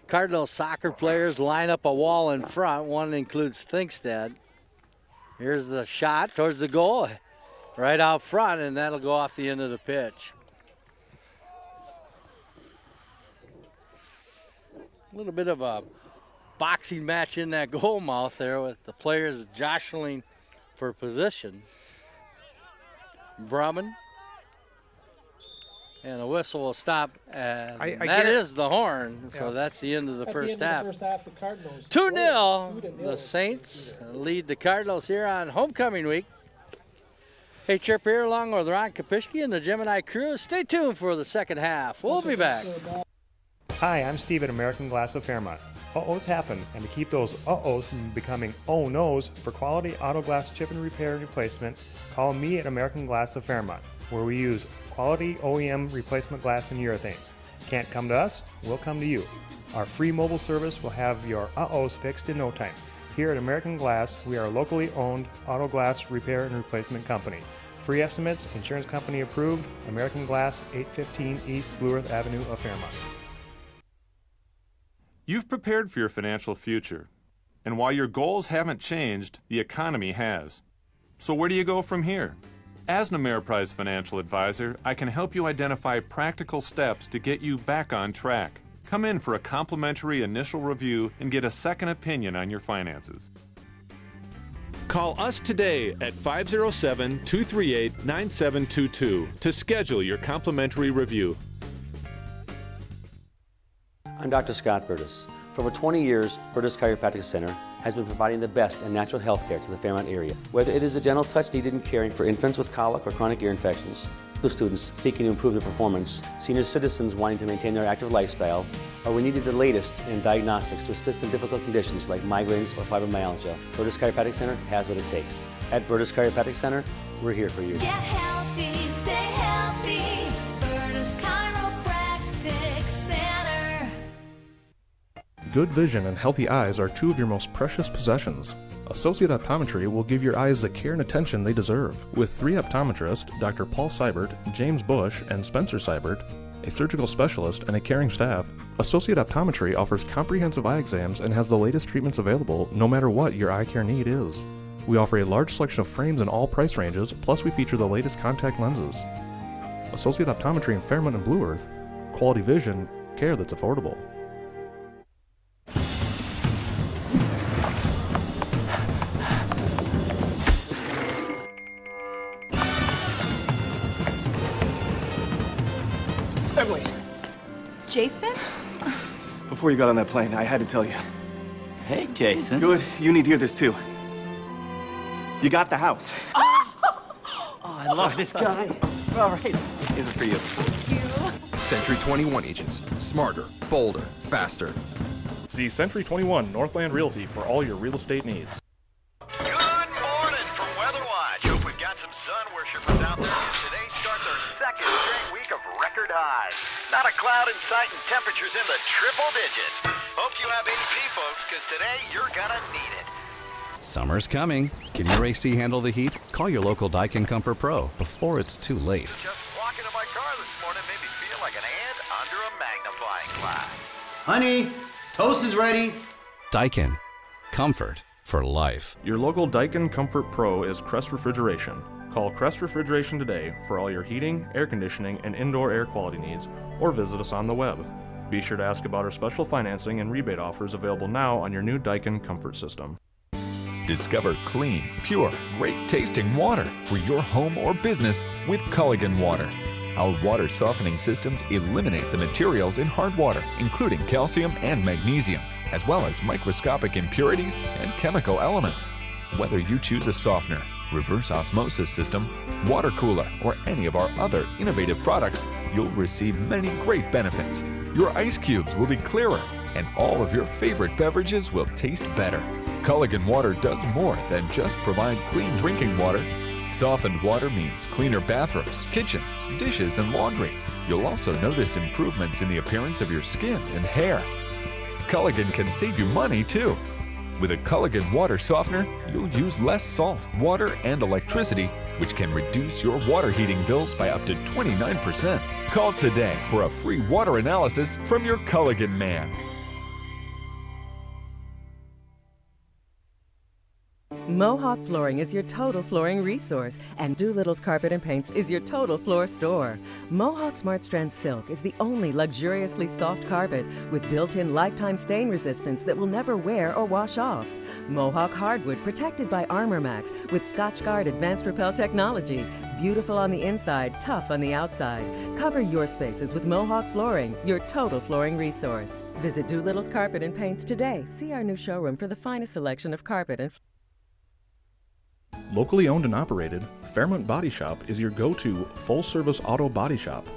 Cardinal soccer players line up a wall in front. One includes Thinkstead. Here's the shot towards the goal, right out front, and that'll go off the end of the pitch. A little bit of a boxing match in that goal mouth there with the players jostling for position. Brumman. And the whistle will stop, and that is the horn, so that's the end of the first half. 2-0, the Saints lead the Cardinals here on homecoming week. Hey, Chirp here along with Ron Kapishke and the Gemini crew. Stay tuned for the second half. We'll be back. Hi, I'm Steve at American Glass of Fairmont. Uh-ohs happen, and to keep those uh-ohs from becoming oh-nos, for quality auto glass chip and repair and replacement, call me at American Glass of Fairmont, where we use quality OEM replacement glass and urethanes. Can't come to us? We'll come to you. Our free mobile service will have your uh-ohs fixed in no time. Here at American Glass, we are a locally owned auto glass repair and replacement company. Free estimates, insurance company approved, American Glass, 815 East Blue Earth Avenue of Fairmont. You've prepared for your financial future, and while your goals haven't changed, the economy has. So where do you go from here? As an Ameriprise financial advisor, I can help you identify practical steps to get you back on track. Come in for a complimentary initial review and get a second opinion on your finances. Call us today at 507-238-9722 to schedule your complimentary review. I'm Dr. Scott Burtis. For over 20 years, Burtis Chiropractic Center has been providing the best in natural health care to the Fairmont area. Whether it is a gentle touch needed in caring for infants with colic or chronic ear infections, students seeking to improve their performance, senior citizens wanting to maintain their active lifestyle, or we needed the latest in diagnostics to assist in difficult conditions like migraines or fibromyalgia, Burtis Chiropractic Center has what it takes. At Burtis Chiropractic Center, we're here for you. Get healthy, stay healthy. Burtis Chiropractic Center. Good vision and healthy eyes are two of your most precious possessions. Associate Optometry will give your eyes the care and attention they deserve. With 3 optometrists, Dr. Paul Seibert, James Bush, and Spencer Seibert, a surgical specialist, and a caring staff, Associate Optometry offers comprehensive eye exams and has the latest treatments available no matter what your eye care need is. We offer a large selection of frames in all price ranges, plus we feature the latest contact lenses. Associate Optometry in Fairmont and Blue Earth. Quality vision, care that's affordable. Emily! Jason? Before you got on that plane, I had to tell you. Hey, Jason. Good. You need to hear this, too. You got the house. Oh, I love this guy. All right. Here's it for you. Thank you. Century 21 agents. Smarter, bolder, faster. See Century 21 Northland Realty for all your real estate needs. Good morning from WeatherWatch. Hope we've got some sun worshipers out there as today starts our second straight week of record highs. Not a cloud in sight and temperatures in the triple digits. Hope you have AC, folks, because today you're gonna need it. Summer's coming. Can your AC handle the heat? Call your local Daikin Comfort Pro before it's too late. Just walking to my car this morning made me feel like an ant under a magnifying glass. Honey, toast is ready. Daikin. Comfort for life. Your local Daikin Comfort Pro is Crest Refrigeration. Call Crest Refrigeration today for all your heating, air conditioning, and indoor air quality needs, or visit us on the web. Be sure to ask about our special financing and rebate offers available now on your new Daikin comfort system. Discover clean, pure, great-tasting water for your home or business with Culligan Water. Our water softening systems eliminate the materials in hard water, including calcium and magnesium, as well as microscopic impurities and chemical elements. Whether you choose a softener, reverse osmosis system, water cooler, or any of our other innovative products, you'll receive many great benefits. Your ice cubes will be clearer, and all of your favorite beverages will taste better. Culligan Water does more than just provide clean drinking water. Softened water means cleaner bathrooms, kitchens, dishes, and laundry. You'll also notice improvements in the appearance of your skin and hair. Culligan can save you money too. With a Culligan water softener, you'll use less salt, water, and electricity, which can reduce your water heating bills by up to 29%. Call today for a free water analysis from your Culligan man. Mohawk Flooring is your total flooring resource, and Doolittle's Carpet and Paints is your total floor store. Mohawk Smart Strand Silk is the only luxuriously soft carpet with built-in lifetime stain resistance that will never wear or wash off. Mohawk Hardwood protected by Armor Max with Scotchgard Advanced Repel technology. Beautiful on the inside, tough on the outside. Cover your spaces with Mohawk Flooring, your total flooring resource. Visit Doolittle's Carpet and Paints today. See our new showroom for the finest selection of carpet and Locally owned and operated, Fairmont Body Shop is your go-to full-service auto body shop.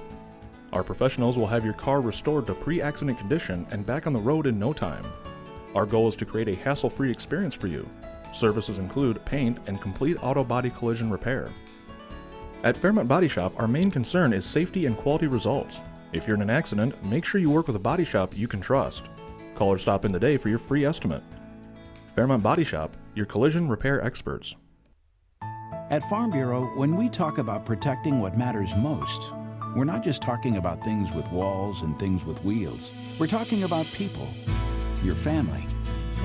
Our professionals will have your car restored to pre-accident condition and back on the road in no time. Our goal is to create a hassle-free experience for you. Services include paint and complete auto body collision repair. At Fairmont Body Shop, our main concern is safety and quality results. If you're in an accident, make sure you work with a body shop you can trust. Call or stop in today for your free estimate. Fairmont Body Shop, your collision repair experts. At Farm Bureau, when we talk about protecting what matters most, we're not just talking about things with walls and things with wheels. We're talking about people, your family.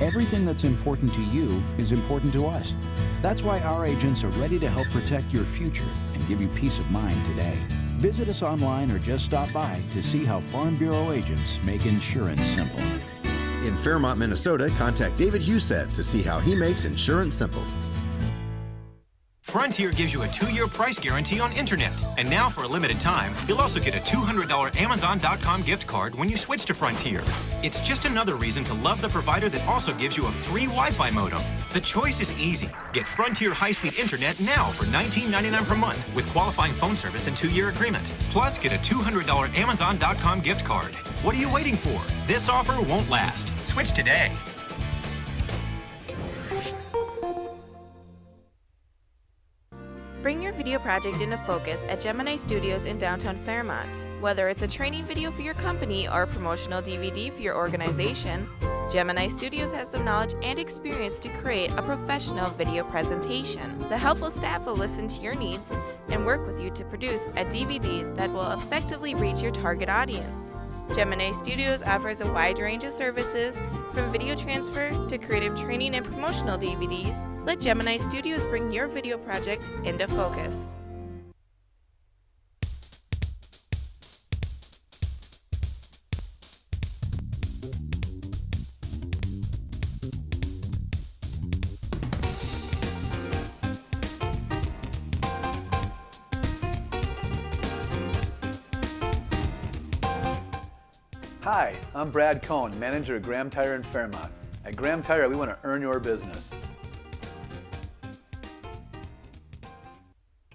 Everything that's important to you is important to us. That's why our agents are ready to help protect your future and give you peace of mind today. Visit us online or just stop by to see how Farm Bureau agents make insurance simple. In Fairmont, Minnesota, contact David Husett to see how he makes insurance simple. Frontier gives you a 2-year price guarantee on internet. And now for a limited time, you'll also get a $200 Amazon.com gift card when you switch to Frontier. It's just another reason to love the provider that also gives you a free Wi-Fi modem. The choice is easy. Get Frontier high-speed internet now for $19.99 per month with qualifying phone service and 2-year agreement. Plus, get a $200 Amazon.com gift card. What are you waiting for? This offer won't last. Switch today. Bring your video project into focus at Gemini Studios in downtown Fairmont. Whether it's a training video for your company or a promotional DVD for your organization, Gemini Studios has the knowledge and experience to create a professional video presentation. The helpful staff will listen to your needs and work with you to produce a DVD that will effectively reach your target audience. Gemini Studios offers a wide range of services, from video transfer to creative training and promotional DVDs. Let Gemini Studios bring your video project into focus. Hi, I'm Brad Cohn, manager at Graham Tire in Fairmont. At Graham Tire, we want to earn your business.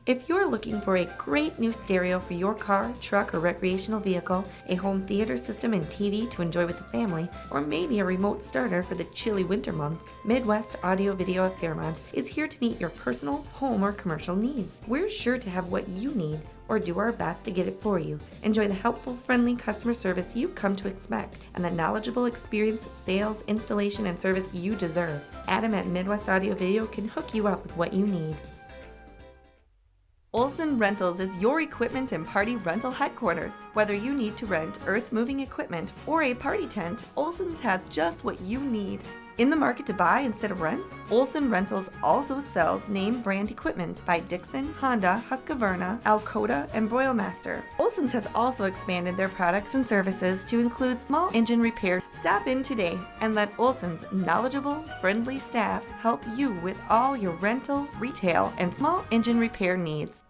If you're looking for a great new stereo for your car, truck, or recreational vehicle, a home theater system and TV to enjoy with the family, or maybe a remote starter for the chilly winter months, Midwest Audio Video at Fairmont is here to meet your personal, home, or commercial needs. We're sure to have what you need or do our best to get it for you. Enjoy the helpful, friendly customer service you've come to expect and the knowledgeable experience, sales, installation, and service you deserve. Adam at Midwest Audio Video can hook you up with what you need. Olson Rentals is your equipment and party rental headquarters. Whether you need to rent earth-moving equipment or a party tent, Olson's has just what you need. In the market to buy instead of rent? Olson Rentals also sells name brand equipment by Dixon, Honda, Husqvarna, Alcoa, and Broilmaster. Olson's has also expanded their products and services to include small engine repair. Stop in today and let Olson's knowledgeable, friendly staff help you with all your rental, retail, and small engine repair needs.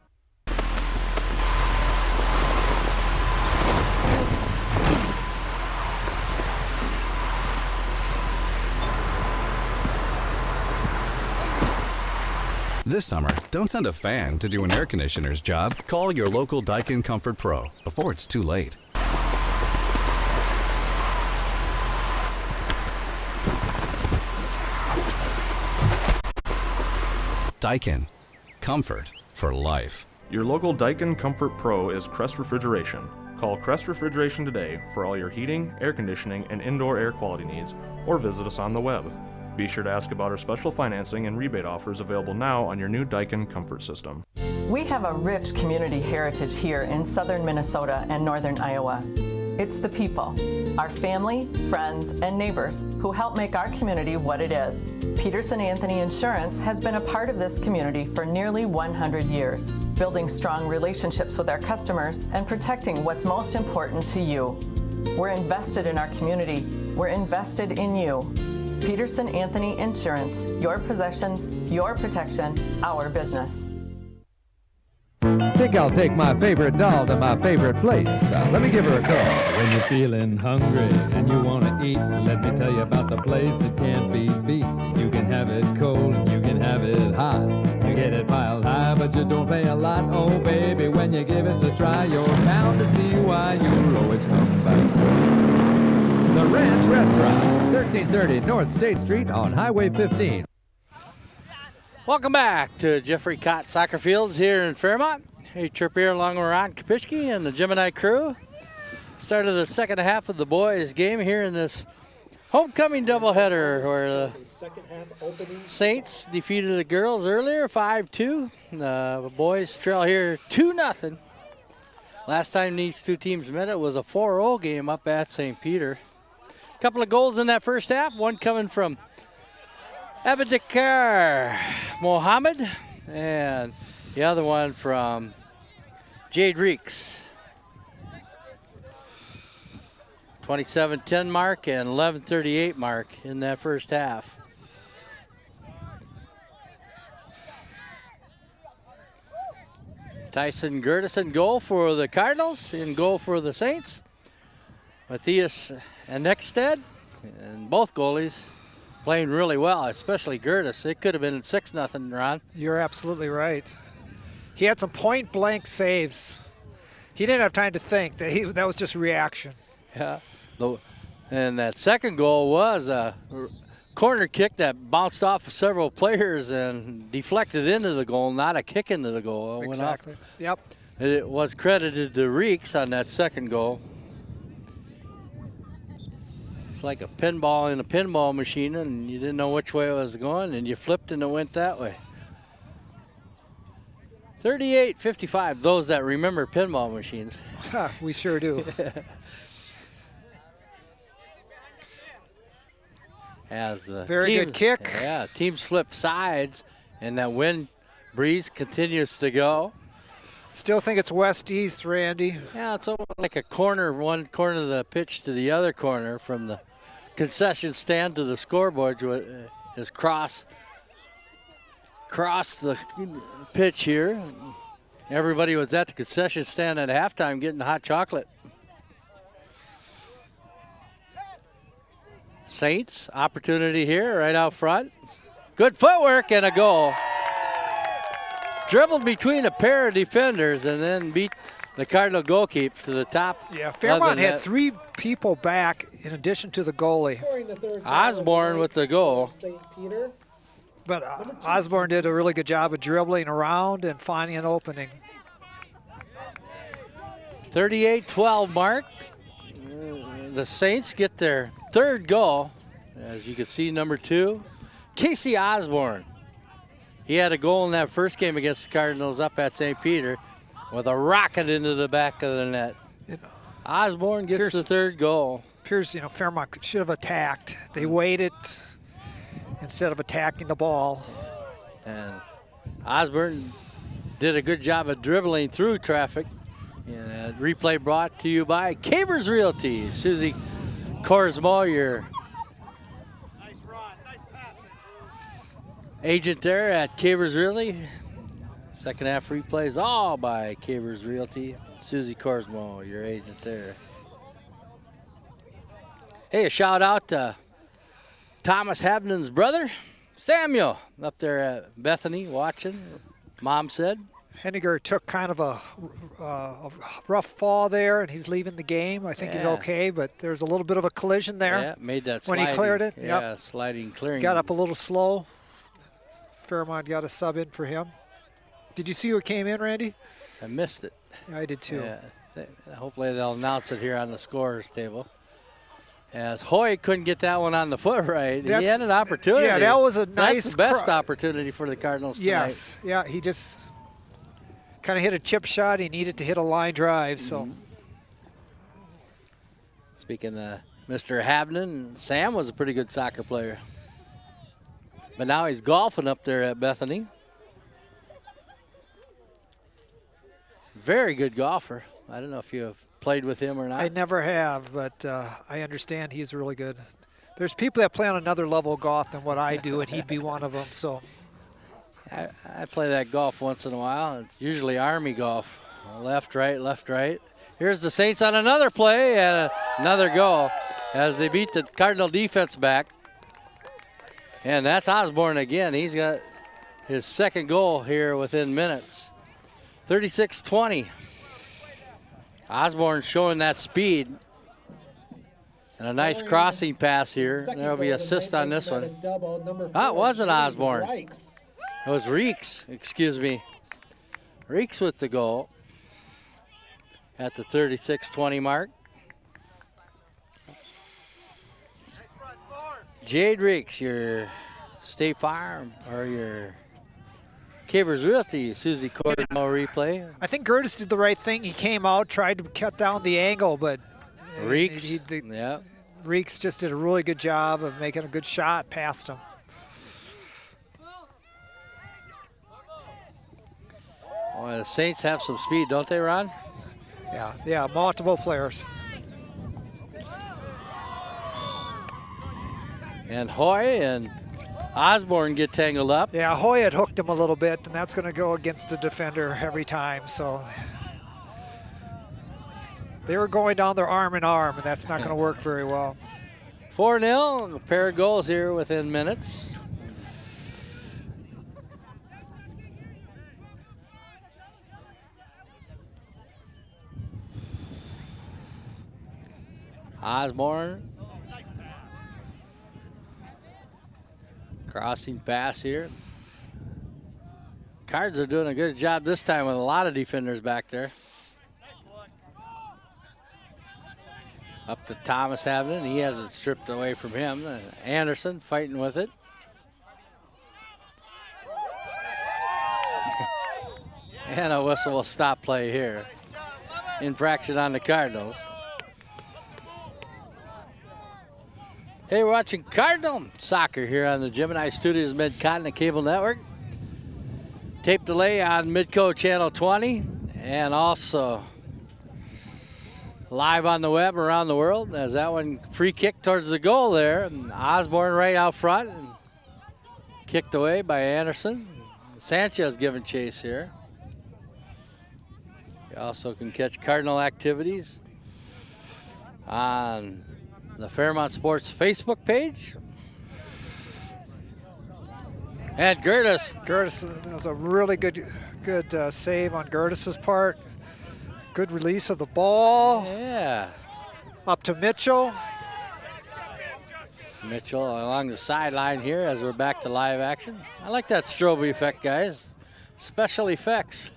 This summer, don't send a fan to do an air conditioner's job. Call your local Daikin Comfort Pro before it's too late. Daikin. Comfort for life. Your local Daikin Comfort Pro is Crest Refrigeration. Call Crest Refrigeration today for all your heating, air conditioning, and indoor air quality needs, or visit us on the web. Be sure to ask about our special financing and rebate offers available now on your new Daikin Comfort System. We have a rich community heritage here in southern Minnesota and northern Iowa. It's the people, our family, friends, and neighbors who help make our community what it is. Peterson Anthony Insurance has been a part of this community for nearly 100 years, building strong relationships with our customers and protecting what's most important to you. We're invested in our community. We're invested in you. Peterson Anthony Insurance, your possessions, your protection, our business. Think I'll take my favorite doll to my favorite place. Let me give her a call. When you're feeling hungry and you want to eat, let me tell you about the place that can't be beat. You can have it cold and you can have it hot. You get it piled high, but you don't pay a lot. Oh, baby, when you give us a try, you're bound to see why you'll always come back. The Ranch Restaurant, 1330 North State Street on Highway 15. Welcome back to Jeffrey Cott Soccer Fields here in Fairmont. Hey, Trip here along with Ron Kopicki and the Gemini crew. Started the second half of the boys' game here in this homecoming doubleheader where the Saints defeated the girls earlier, 5-2. The boys trail here 2-0. Last time these two teams met, it was a 4-0 game up at St. Peter. Couple of goals in that first half, one coming from Abedikar Mohammed and the other one from Jade Reeks. 27-10 mark and 11:38 mark in that first half. Tyson Gertison goal for the Cardinals, in goal for the Saints. Matthias and Nexted, and both goalies playing really well, especially Gertis. It could have been 6-0, Ron. You're absolutely right. He had some point-blank saves. He didn't have time to think. That was just reaction. Yeah, and that second goal was a corner kick that bounced off of several players and deflected into the goal, not a kick into the goal. It exactly. Went off. Yep. It was credited to Reeks on that second goal. It's like a pinball in a pinball machine, and you didn't know which way it was going, and you flipped and it went that way. 38-55, those that remember pinball machines. We sure do. As the Very good kick. Yeah, teams flip sides, and that wind breeze continues to go. Still think it's west-east, Randy. Yeah, it's almost like a corner, one corner of the pitch to the other corner, from the concession stand to the scoreboard is cross the pitch here. Everybody was at the concession stand at halftime getting hot chocolate. Saints, opportunity here right out front. Good footwork and a goal. Dribbled between a pair of defenders and then beat the Cardinal goalkeeper to the top. Yeah, Fairmont had three people back in addition to the goalie. Osborne with the goal. But Osborne did a really good job of dribbling around and finding an opening. 38-12 mark. The Saints get their third goal. As you can see, number 2, Casey Osborne. He had a goal in that first game against the Cardinals up at St. Peter with a rocket into the back of the net. Osborne gets the third goal. Appears, Fairmont should have attacked. They waited instead of attacking the ball. And Osborne did a good job of dribbling through traffic. And replay brought to you by Cavers Realty. Susie Korsmo, your agent there at Cavers Realty. Second half replays all by Cavers Realty. Susie Korsmo, your agent there. Hey, a shout out to Thomas Habnan's brother, Samuel, up there at Bethany watching, Mom said. Henniger took kind of a rough fall there, and he's leaving the game. I think he's okay, but there's a little bit of a collision there. Yeah, made that when sliding, he cleared it. Yeah, sliding clearing. Got up a little slow. Fairmont got a sub in for him. Did you see who came in, Randy? I missed it. Yeah, I did too. Yeah, hopefully they'll announce it here on the scorer's table. As Hoy couldn't get that one on the foot right. He had an opportunity. Yeah, that was a nice. That's the best opportunity for the Cardinals tonight. Yes, yeah, he just kind of hit a chip shot. He needed to hit a line drive, so. Speaking of Mr. Habnan, Sam was a pretty good soccer player. But now he's golfing up there at Bethany. Very good golfer. I don't know if you have played with him or not. I never have, but I understand he's really good. There's people that play on another level of golf than what I do, and he'd be one of them. So I play that golf once in a while. It's usually Army golf. Left, right, left, right. Here's the Saints on another play and another goal as they beat the Cardinal defense back. And that's Osborne again. He's got his second goal here within minutes. 36-20. Osborne showing that speed. And a nice crossing pass here. There'll be assist on this one. Oh, it wasn't Osborne. It was Reeks, excuse me. Reeks with the goal at the 36-20 mark. Jade Reeks, your State Farm or your Cavers Realty, Susie Cordmo replay. I think Gertis did the right thing. He came out, tried to cut down the angle, but Reeks, Reeks just did a really good job of making a good shot past him. Well, the Saints have some speed, don't they, Ron? Yeah, multiple players. And Hoy and Osborne get tangled up. Yeah, Hoy had hooked him a little bit, and that's going to go against the defender every time. So they were going down their arm in arm, and that's not going to work very well. 4-0, a pair of goals here within minutes. Osborne. Crossing pass here. Cards are doing a good job this time with a lot of defenders back there. Up to Thomas Habnan. He has it stripped away from him. Anderson fighting with it. And a whistle will stop play here. Infraction on the Cardinals. Hey, we're watching Cardinal soccer here on the Gemini Studios Mid-Continent Cable Network. Tape delay on Midco Channel 20 and also live on the web around the world. As that one free kick towards the goal there. And Osborne right out front and kicked away by Anderson. Sanchez giving chase here. You also can catch Cardinal activities on the Fairmont Sports Facebook page. And Gertis. Gertis, that was a really good save on Gertis's part. Good release of the ball. Yeah. Up to Mitchell. Mitchell along the sideline here as we're back to live action. I like that strobe effect, guys. Special effects.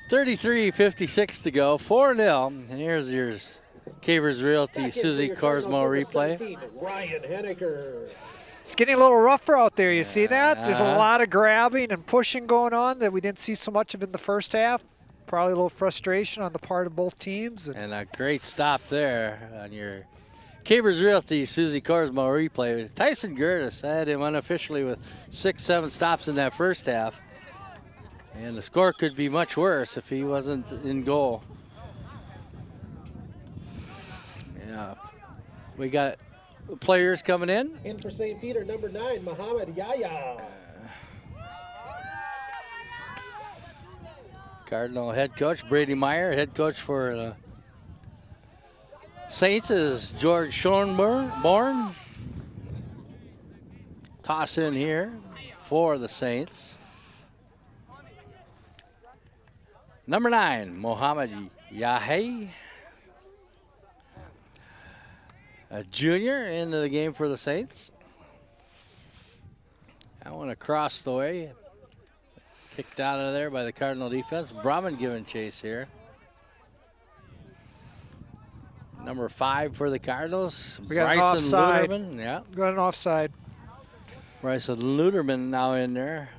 33:56 to go, 4-0. And here's yours. Cavers Realty, Susie Korsmo replay. Ryan Henniker. It's getting a little rougher out there. You see that? There's a lot of grabbing and pushing going on that we didn't see so much of in the first half. Probably a little frustration on the part of both teams. And a great stop there on your Cavers Realty Susie Korsmo replay. Tyson Gertis had him unofficially with 6-7 stops in that first half. And the score could be much worse if he wasn't in goal. Yeah. We got players coming in. In for St. Peter, number 9, Muhammad Yahya. Cardinal head coach Brady Meyer, head coach for Saints is George Schornborn. Toss in here for the Saints. Number 9, Mohamed Yahya, a junior into the game for the Saints. That one across the way. Kicked out of there by the Cardinal defense. Brahman giving chase here. Number 5 for the Cardinals. We got Bryson an offside. Luderman. Yeah. Got an offside. Bryson Luderman now in there.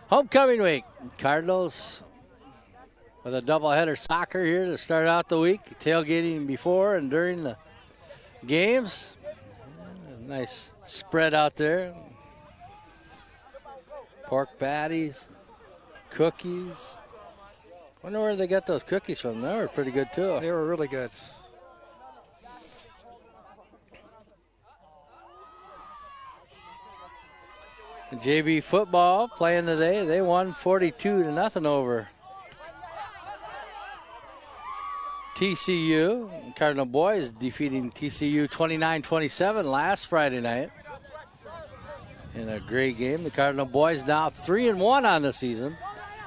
Homecoming week. Cardinals with a doubleheader soccer here to start out the week. Tailgating before and during the games. Nice spread out there. Pork patties, cookies. Wonder where they got those cookies from. They were pretty good too. They were really good. JV football playing today. They won 42-0 over TCU. Cardinal boys defeating TCU 29-27 last Friday night. In a great game. The Cardinal boys now 3-1 on the season.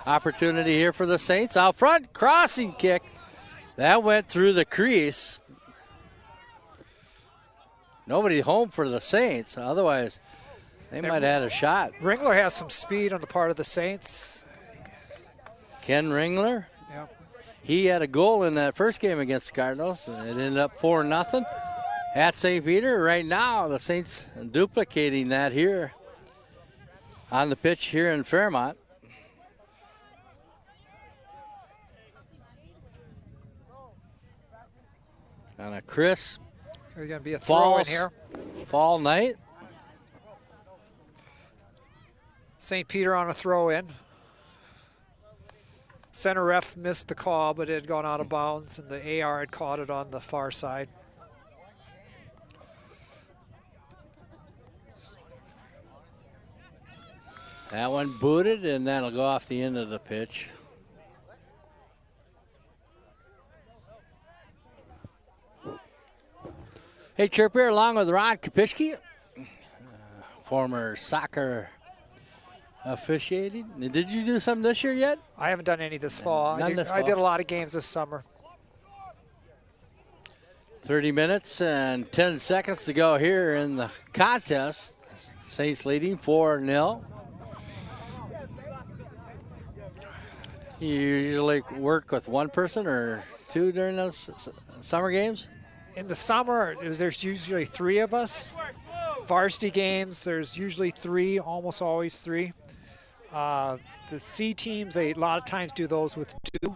Opportunity here for the Saints. Out front, crossing kick. That went through the crease. Nobody home for the Saints. Otherwise, they might have had a shot. Ringler has some speed on the part of the Saints. Ken Ringler. Yeah. He had a goal in that first game against the Cardinals. It ended up 4-0 at St. Peter. Right now, the Saints duplicating that here on the pitch here in Fairmont. On a crisp There's going to be a throw in here. Fall night. St. Peter on a throw in. Center ref missed the call, but it had gone out of bounds, and the AR had caught it on the far side. That one booted, and that'll go off the end of the pitch. Hey, Chirp here along with Ron Kopishki, former soccer officiating. Did you do something this year yet? I haven't done any this fall. None this fall. I did a lot of games this summer. 30 minutes and 10 seconds to go here in the contest. Saints leading 4-0. You usually work with one person or two during those summer games? In the summer, there's usually 3 of us. Varsity games, there's usually 3, almost always 3. The C teams, they a lot of times do those with 2.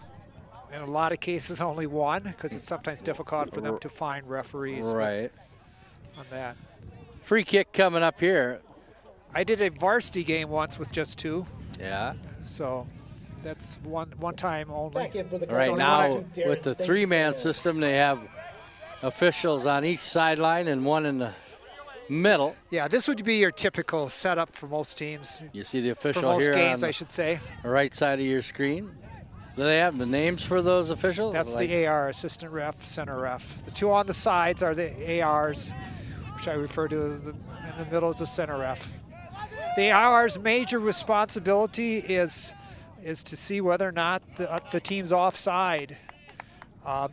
In a lot of cases, only 1, because it's sometimes difficult for them to find referees. Right. On that. Free kick coming up here. I did a varsity game once with just 2. Yeah. So that's one time only. Right now, with the 3-man system, they have officials on each sideline and one in the middle. Yeah, this would be your typical setup for most teams. You see the official for most here games, on I should say. The right side of your screen. Do they have the names for those officials? That's the AR, assistant ref, center ref. The 2 on the sides are the ARs, which I refer to in the middle as the center ref. The AR's major responsibility is to see whether or not the team's offside.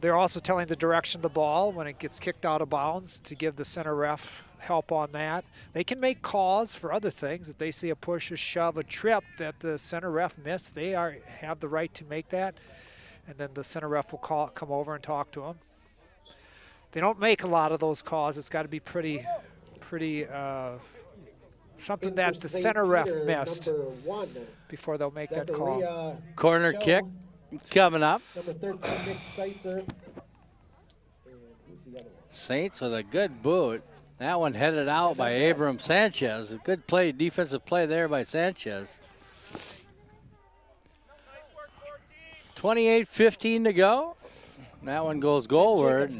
They're also telling the direction of the ball when it gets kicked out of bounds to give the center ref help on that. They can make calls for other things. If they see a push, a shove, a trip that the center ref missed, they have the right to make that. And then the center ref will come over and talk to them. They don't make a lot of those calls. It's got to be pretty something that the center ref missed before they'll make that call. Corner kick coming up. Number 13, Nick Seitzer. And who's the other one? Saints with a good boot. That one headed out by Abram Sanchez. A good play, defensive play there by Sanchez. 28-15 to go. That one goes goalward.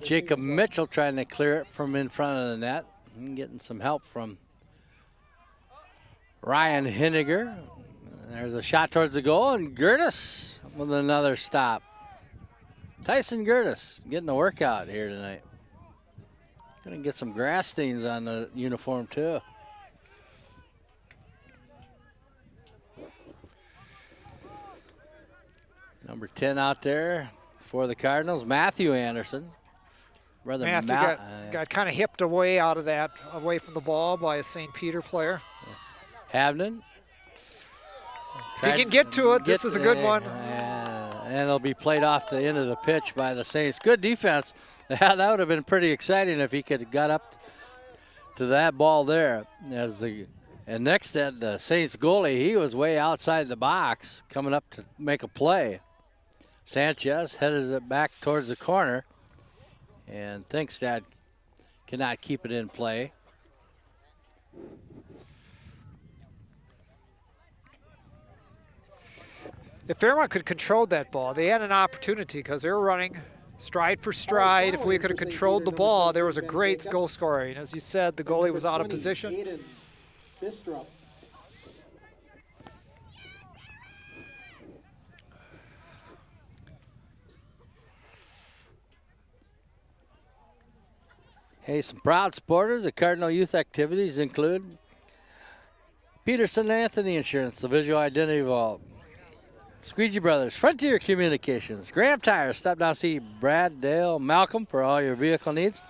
Jacob Mitchell trying to clear it from in front of the net. And getting some help from Ryan Henniger. There's a shot towards the goal, and Gertis with another stop. Tyson Gertis getting a workout here tonight. Gonna get some grass stains on the uniform too. Number 10 out there for the Cardinals, Matthew Anderson. Matthew got kind of hipped away away from the ball by a St. Peter player. Havnen. If you can get to it, this is a good one. And it'll be played off the end of the pitch by the Saints. Good defense. That would have been pretty exciting if he could have got up to that ball there. And next at the Saints goalie, he was way outside the box coming up to make a play. Sanchez headed it back towards the corner and thinks that cannot keep it in play. If Fairmont could control that ball, they had an opportunity because they were running stride for stride. If we could have controlled the ball, there was a great goal scoring. As you said, the goalie was out of position. Hey, some proud supporters of Cardinal youth activities include Peterson Anthony Insurance, the Visual Identity Vault, Squeegee Brothers, Frontier Communications, Graham Tires, stop down see Brad, Dale, Malcolm for all your vehicle needs,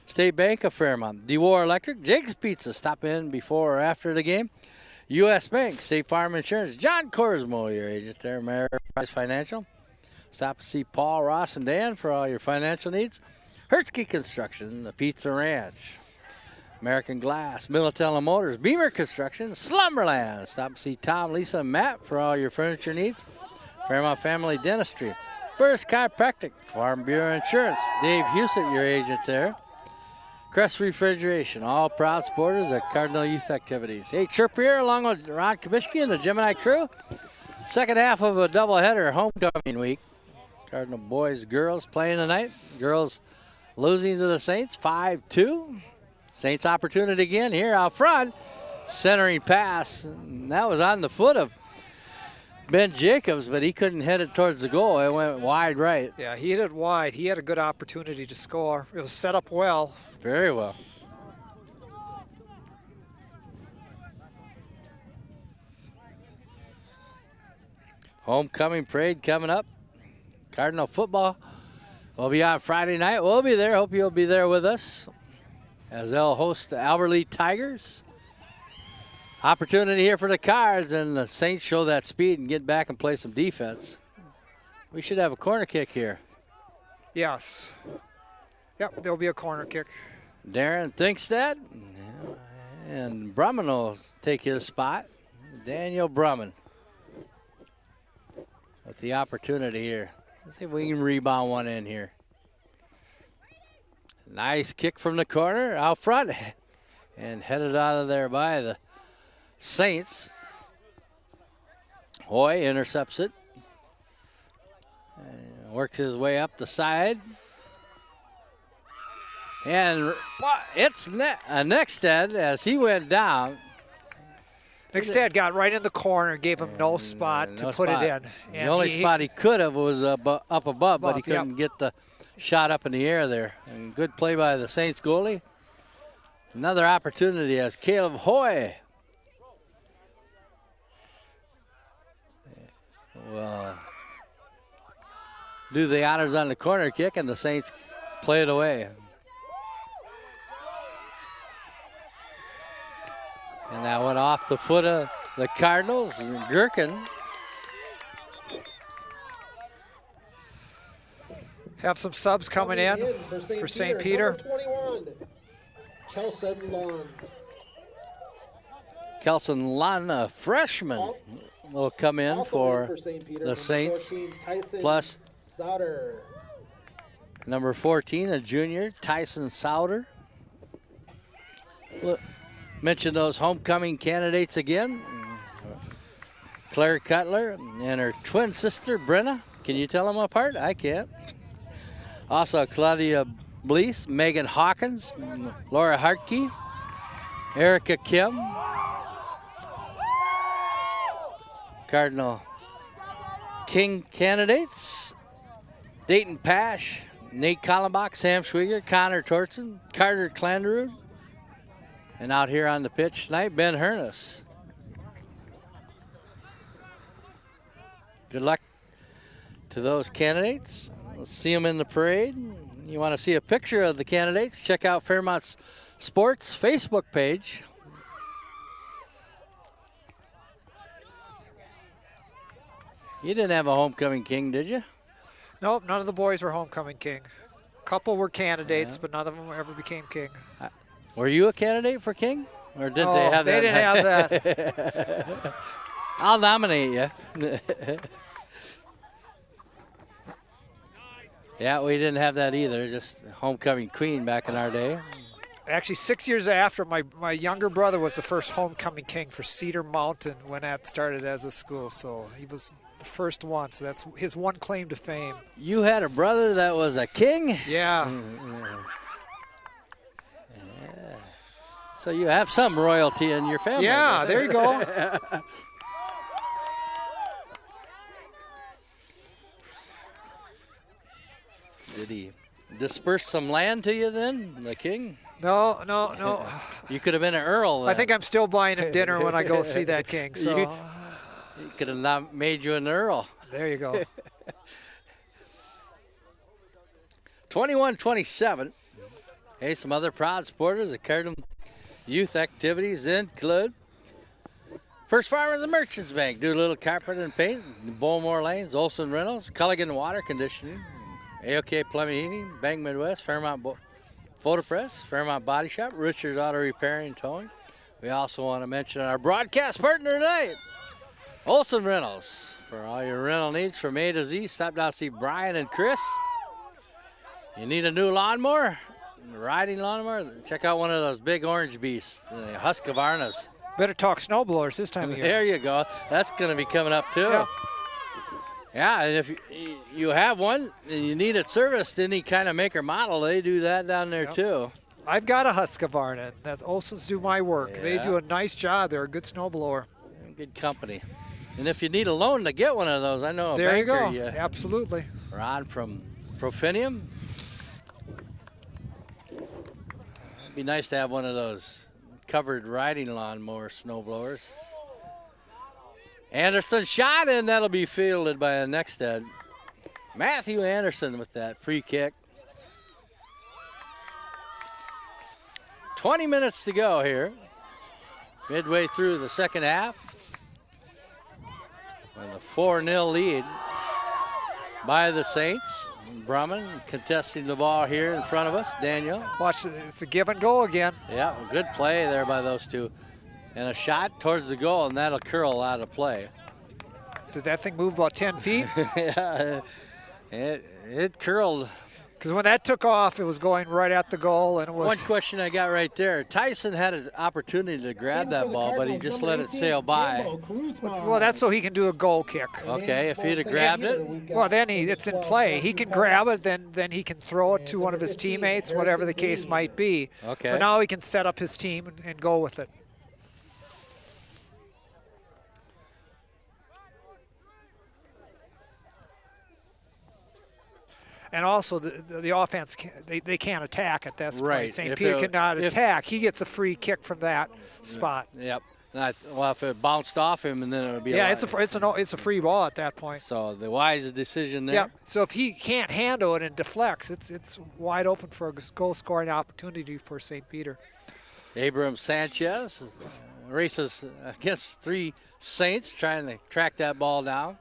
State Bank of Fairmont, DeWar Electric, Jake's Pizza, stop in before or after the game, U.S. Bank, State Farm Insurance, John Corsmo, your agent there, Ameriprise Financial, stop to see Paul, Ross, and Dan for all your financial needs, Hertzke Construction, the Pizza Ranch, American Glass, Militello Motors, Beamer Construction, Slumberland. Stop and see Tom, Lisa, and Matt for all your furniture needs. Fairmont Family Dentistry, Burris Chiropractic, Farm Bureau Insurance, Dave Husett, your agent there. Crest Refrigeration, all proud supporters of Cardinal Youth Activities. Hey, Chirp here along with Ron Kabishki and the Gemini crew. Second half of a doubleheader homecoming week. Cardinal boys, girls playing tonight. Girls losing to the Saints 5-2. Saints opportunity again here out front. Centering pass. And that was on the foot of Ben Jacobs, but he couldn't head it towards the goal. It went wide right. Yeah, he hit it wide. He had a good opportunity to score. It was set up well. Very well. Homecoming parade coming up. Cardinal football will be on Friday night. We'll be there. Hope you'll be there with us as they'll host the Albert Lee Tigers. Opportunity here for the Cards, and the Saints show that speed and get back and play some defense. We should have a corner kick here. Yes. Yep, there'll be a corner kick. Darren Thinkstead, and Brumman will take his spot. Daniel Brumman with the opportunity here. Let's see if we can rebound one in here. Nice kick from the corner out front and headed out of there by the Saints. Hoy intercepts it. And works his way up the side. And it's Nexted as he went down. Nexted got right in the corner, gave him no spot to put it in. And the only spot he could have was up above, but he couldn't get the shot up in the air there. And good play by the Saints goalie. Another opportunity as Caleb Hoy will do the honors on the corner kick, and the Saints play it away. And that went off the foot of the Cardinals. Gherkin. Have some subs coming in for St. Peter. Number 21, Kelson Lund. Kelson Lund, a freshman, will come in Also for in St. Peter, the Saints. 14, Tyson Plus Sauter. number 14, a junior, Tyson Sauter. Look, mention those homecoming candidates again. Claire Cutler and her twin sister, Brenna. Can you tell them apart? I can't. Also, Claudia Blees, Megan Hawkins, Laura Hartke, Erica Kim, Cardinal King candidates, Dayton Pash, Nate Kallenbach, Sam Schwieger, Connor Tortzen, Carter Klanderud, and out here on the pitch tonight, Ben Hernes. Good luck to those candidates. We'll see them in the parade. You want to see a picture of the candidates, check out Fairmont's Sports Facebook page. You didn't have a homecoming king, did you? Nope, none of the boys were homecoming king. A couple were candidates, but none of them ever became king. Were you a candidate for king? Or did they have that? They didn't have that. I'll nominate you. Yeah, we didn't have that either, just homecoming queen back in our day. Actually, 6 years after, my younger brother was the first homecoming king for Cedar Mountain when that started as a school. So he was the first one, so that's his one claim to fame. You had a brother that was a king? Yeah. Yeah. So you have some royalty in your family. Yeah, there you go. Did he disperse some land to you then, the king? No. You could have been an earl then. I think I'm still buying him dinner when I go see that king. So he could have not made you an earl. There you go. 21-27. Hey, some other proud supporters of Cardinal youth activities include First Farmers and Merchants Bank, Doolittle Carpet and Paint, Bowmore Lanes, Olson Reynolds, Culligan Water Conditioning, AOK Plumbing Heating, Bank Midwest, Fairmont Photo Press, Fairmont Body Shop, Richards Auto Repair and Towing. We also want to mention our broadcast partner tonight, Olson Reynolds. For all your rental needs from A to Z, stop down to see Brian and Chris. You need a new lawnmower, riding lawnmower? Check out one of those big orange beasts, the Husqvarnas. Better talk snowblowers this time of year. There you go. That's going to be coming up too. Yeah. Yeah, and if you have one and you need it serviced, any kind of make or model, they do that down there too. I've got a Husqvarna. That's Olson's do my work. Yeah. They do a nice job. They're a good snowblower. Good company. And if you need a loan to get one of those, I know a there banker. You go. Absolutely. Ron from Profinium. It'd be nice to have one of those covered riding lawnmower snowblowers. Anderson shot, and that'll be fielded by the next Ed. Matthew Anderson with that free kick. 20 minutes to go here. Midway through the second half. With a 4-0 lead by the Saints. Brumman contesting the ball here in front of us. Daniel. Watch, it's a give and go again. Yeah, good play there by those two. And a shot towards the goal, and that'll curl out of play. Did that thing move about 10 feet? Yeah, it curled. Because when that took off, it was going right at the goal, and it was. One question I got right there. Tyson had an opportunity to grab that ball, but he just let it sail by. Well, that's so he can do a goal kick. Okay, if he'd have grabbed it. Well, then it's in play. He can grab it, then he can throw it to one of his teammates, whatever the case might be. Okay. But now he can set up his team and go with it. And also, the offense, they can't attack at that spot. Right. St. Peter cannot attack. He gets a free kick from that spot. Yep. Well, if it bounced off him, and then it would be. Yeah, it's a free ball at that point. So the wise decision there. Yep. So if he can't handle it and deflects, it's wide open for a goal scoring opportunity for St. Peter. Abram Sanchez races against 3 Saints, trying to track that ball down.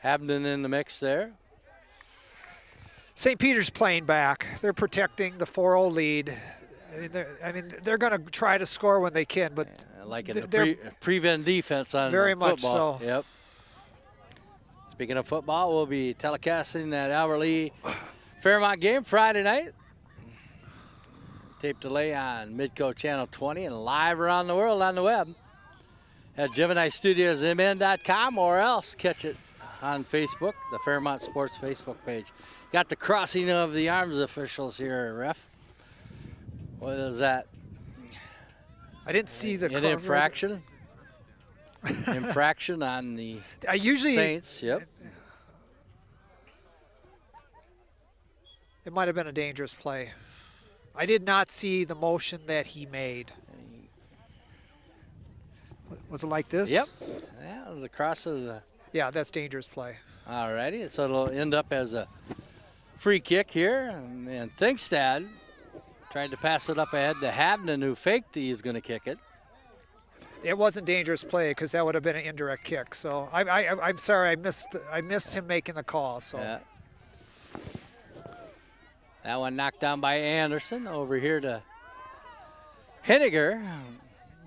Habden in the mix there. St. Peter's playing back. They're protecting the 4-0 lead. They're going to try to score when they can, but like in the prevent defense on very football. much so. Yep. Speaking of football, we'll be telecasting that Albert Lee Fairmont game Friday night. Tape delay on Midco Channel 20 and live around the world on the web at GeminiStudiosMN.com, or else catch it on Facebook, the Fairmont Sports Facebook page. Got the crossing of the arms officials here, ref. What is that? I didn't see the an infraction. Infraction on the Saints. Yep. It might have been a dangerous play. I did not see the motion that he made. Was it like this? Yep. Yeah, the cross of the. Yeah, that's dangerous play. All righty, so it'll end up as a free kick here. And Thinkstad tried to pass it up ahead to Habden, who faked he's going to kick it. It wasn't dangerous play because that would have been an indirect kick. So I'm sorry, I missed him making the call. So. Yeah. That one knocked down by Anderson. Over here to Henniger.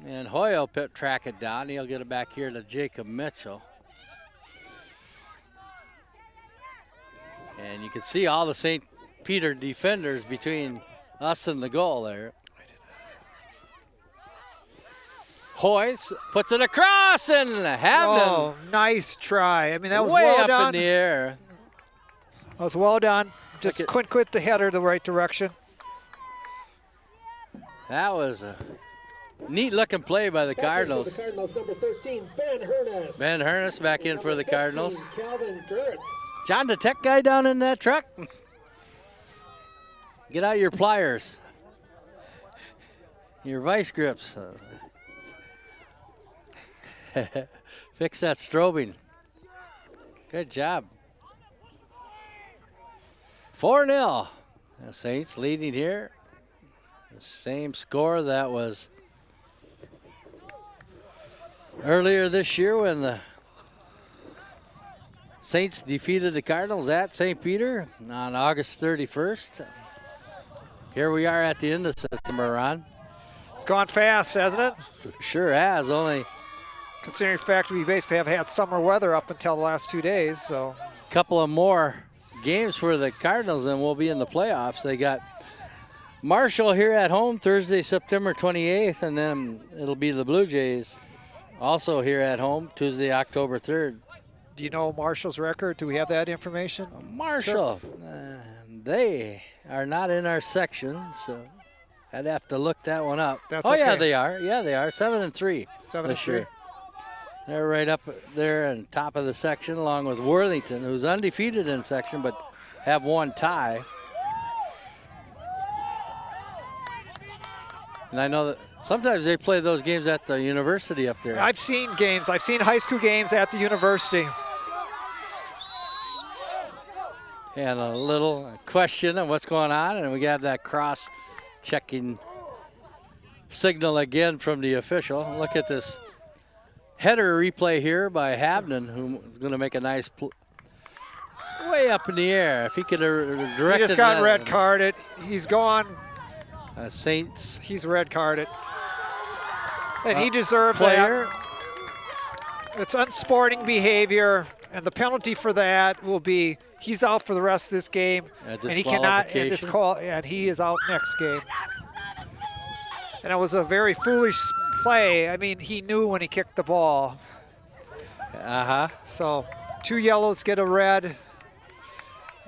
And Hoyle will track it down. He'll get it back here to Jacob Mitchell. And you can see all the St. Peter defenders between us and the goal there. Hoyce puts it across, and Habden. Oh, nice try. I mean, that was way well up done. In the air. That was well done. Just couldn't quit the header the right direction. That was a neat-looking play by the Cardinals. The Cardinals, number 13, Ben Herness. Ben Herness back in for the 15, Cardinals. Calvin Gertz. John, the tech guy down in that truck. Get out your pliers. Your vice grips. Fix that strobing. Good job. 4-0. The Saints leading here. The same score that was earlier this year when the Saints defeated the Cardinals at St. Peter on August 31st. Here we are at the end of September, Ron. It's gone fast, hasn't it? Sure has, only considering the fact we basically have had summer weather up until the last 2 days. So a couple of more games for the Cardinals and we'll be in the playoffs. They got Marshall here at home Thursday, September 28th, and then it'll be the Blue Jays also here at home Tuesday, October 3rd. Do you know Marshall's record? Do we have that information? Marshall, they are not in our section, so I'd have to look that one up. That's okay. Yeah, they are. Yeah, they are. 7-3. 7-3. They're right up there on top of the section, along with Worthington, who's undefeated in section, but have one tie. And I know that sometimes they play those games at the university up there. I've seen games. I've seen high school games at the university. And a little question on what's going on, and we have that cross-checking signal again from the official. Look at this header replay here by Habden, who's going to make a nice way up in the air. If he could have directed He just got that, red carded. He's gone. Saints. He's red carded. And he deserved player. that. It's unsporting behavior, and the penalty for that will be he's out for the rest of this game, and he cannot. And he is out next game. And it was a very foolish play. I mean, he knew when he kicked the ball. So 2 yellows get a red.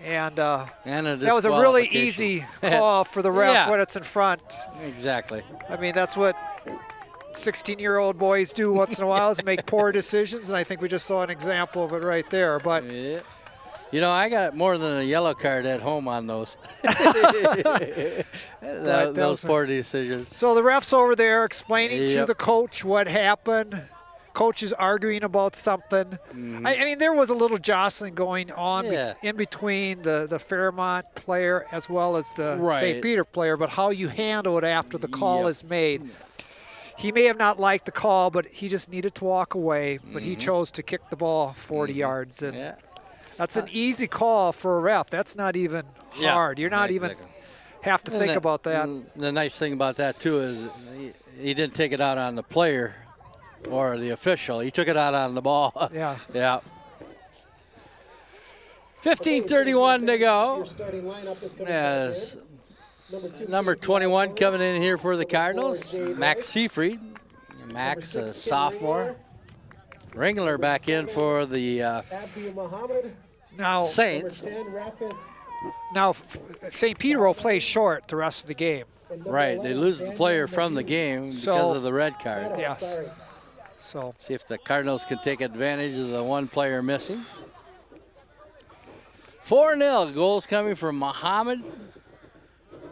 And that was a really easy call for the ref when it's in front. Exactly. I mean, that's what 16-year-old boys do once in a while, is make poor decisions, and I think we just saw an example of it right there. But you know, I got more than a yellow card at home on those. Those poor decisions. So the ref's over there explaining to the coach what happened. Coach is arguing about something. I mean, there was a little jostling going on in between the Fairmont player as well as the St. Peter player, but how you handle it after the call is made. he may have not liked the call, but he just needed to walk away. But he chose to kick the ball 40 yards. And that's an easy call for a ref. That's not even hard. You're not even have to think about that. The nice thing about that, too, is he didn't take it out on the player or the official. He took it out on the ball. Yeah. Yeah. 15:31 to go. As number 21 coming in here for the Cardinals, Max Seafried. Max, a sophomore. Ringler back in for the Saints. Now, St. Peter will play short the rest of the game. Right, they lose the player from the game because of the red card. Yes. So see if the Cardinals can take advantage of the one player missing. 4-0, goals coming from Muhammad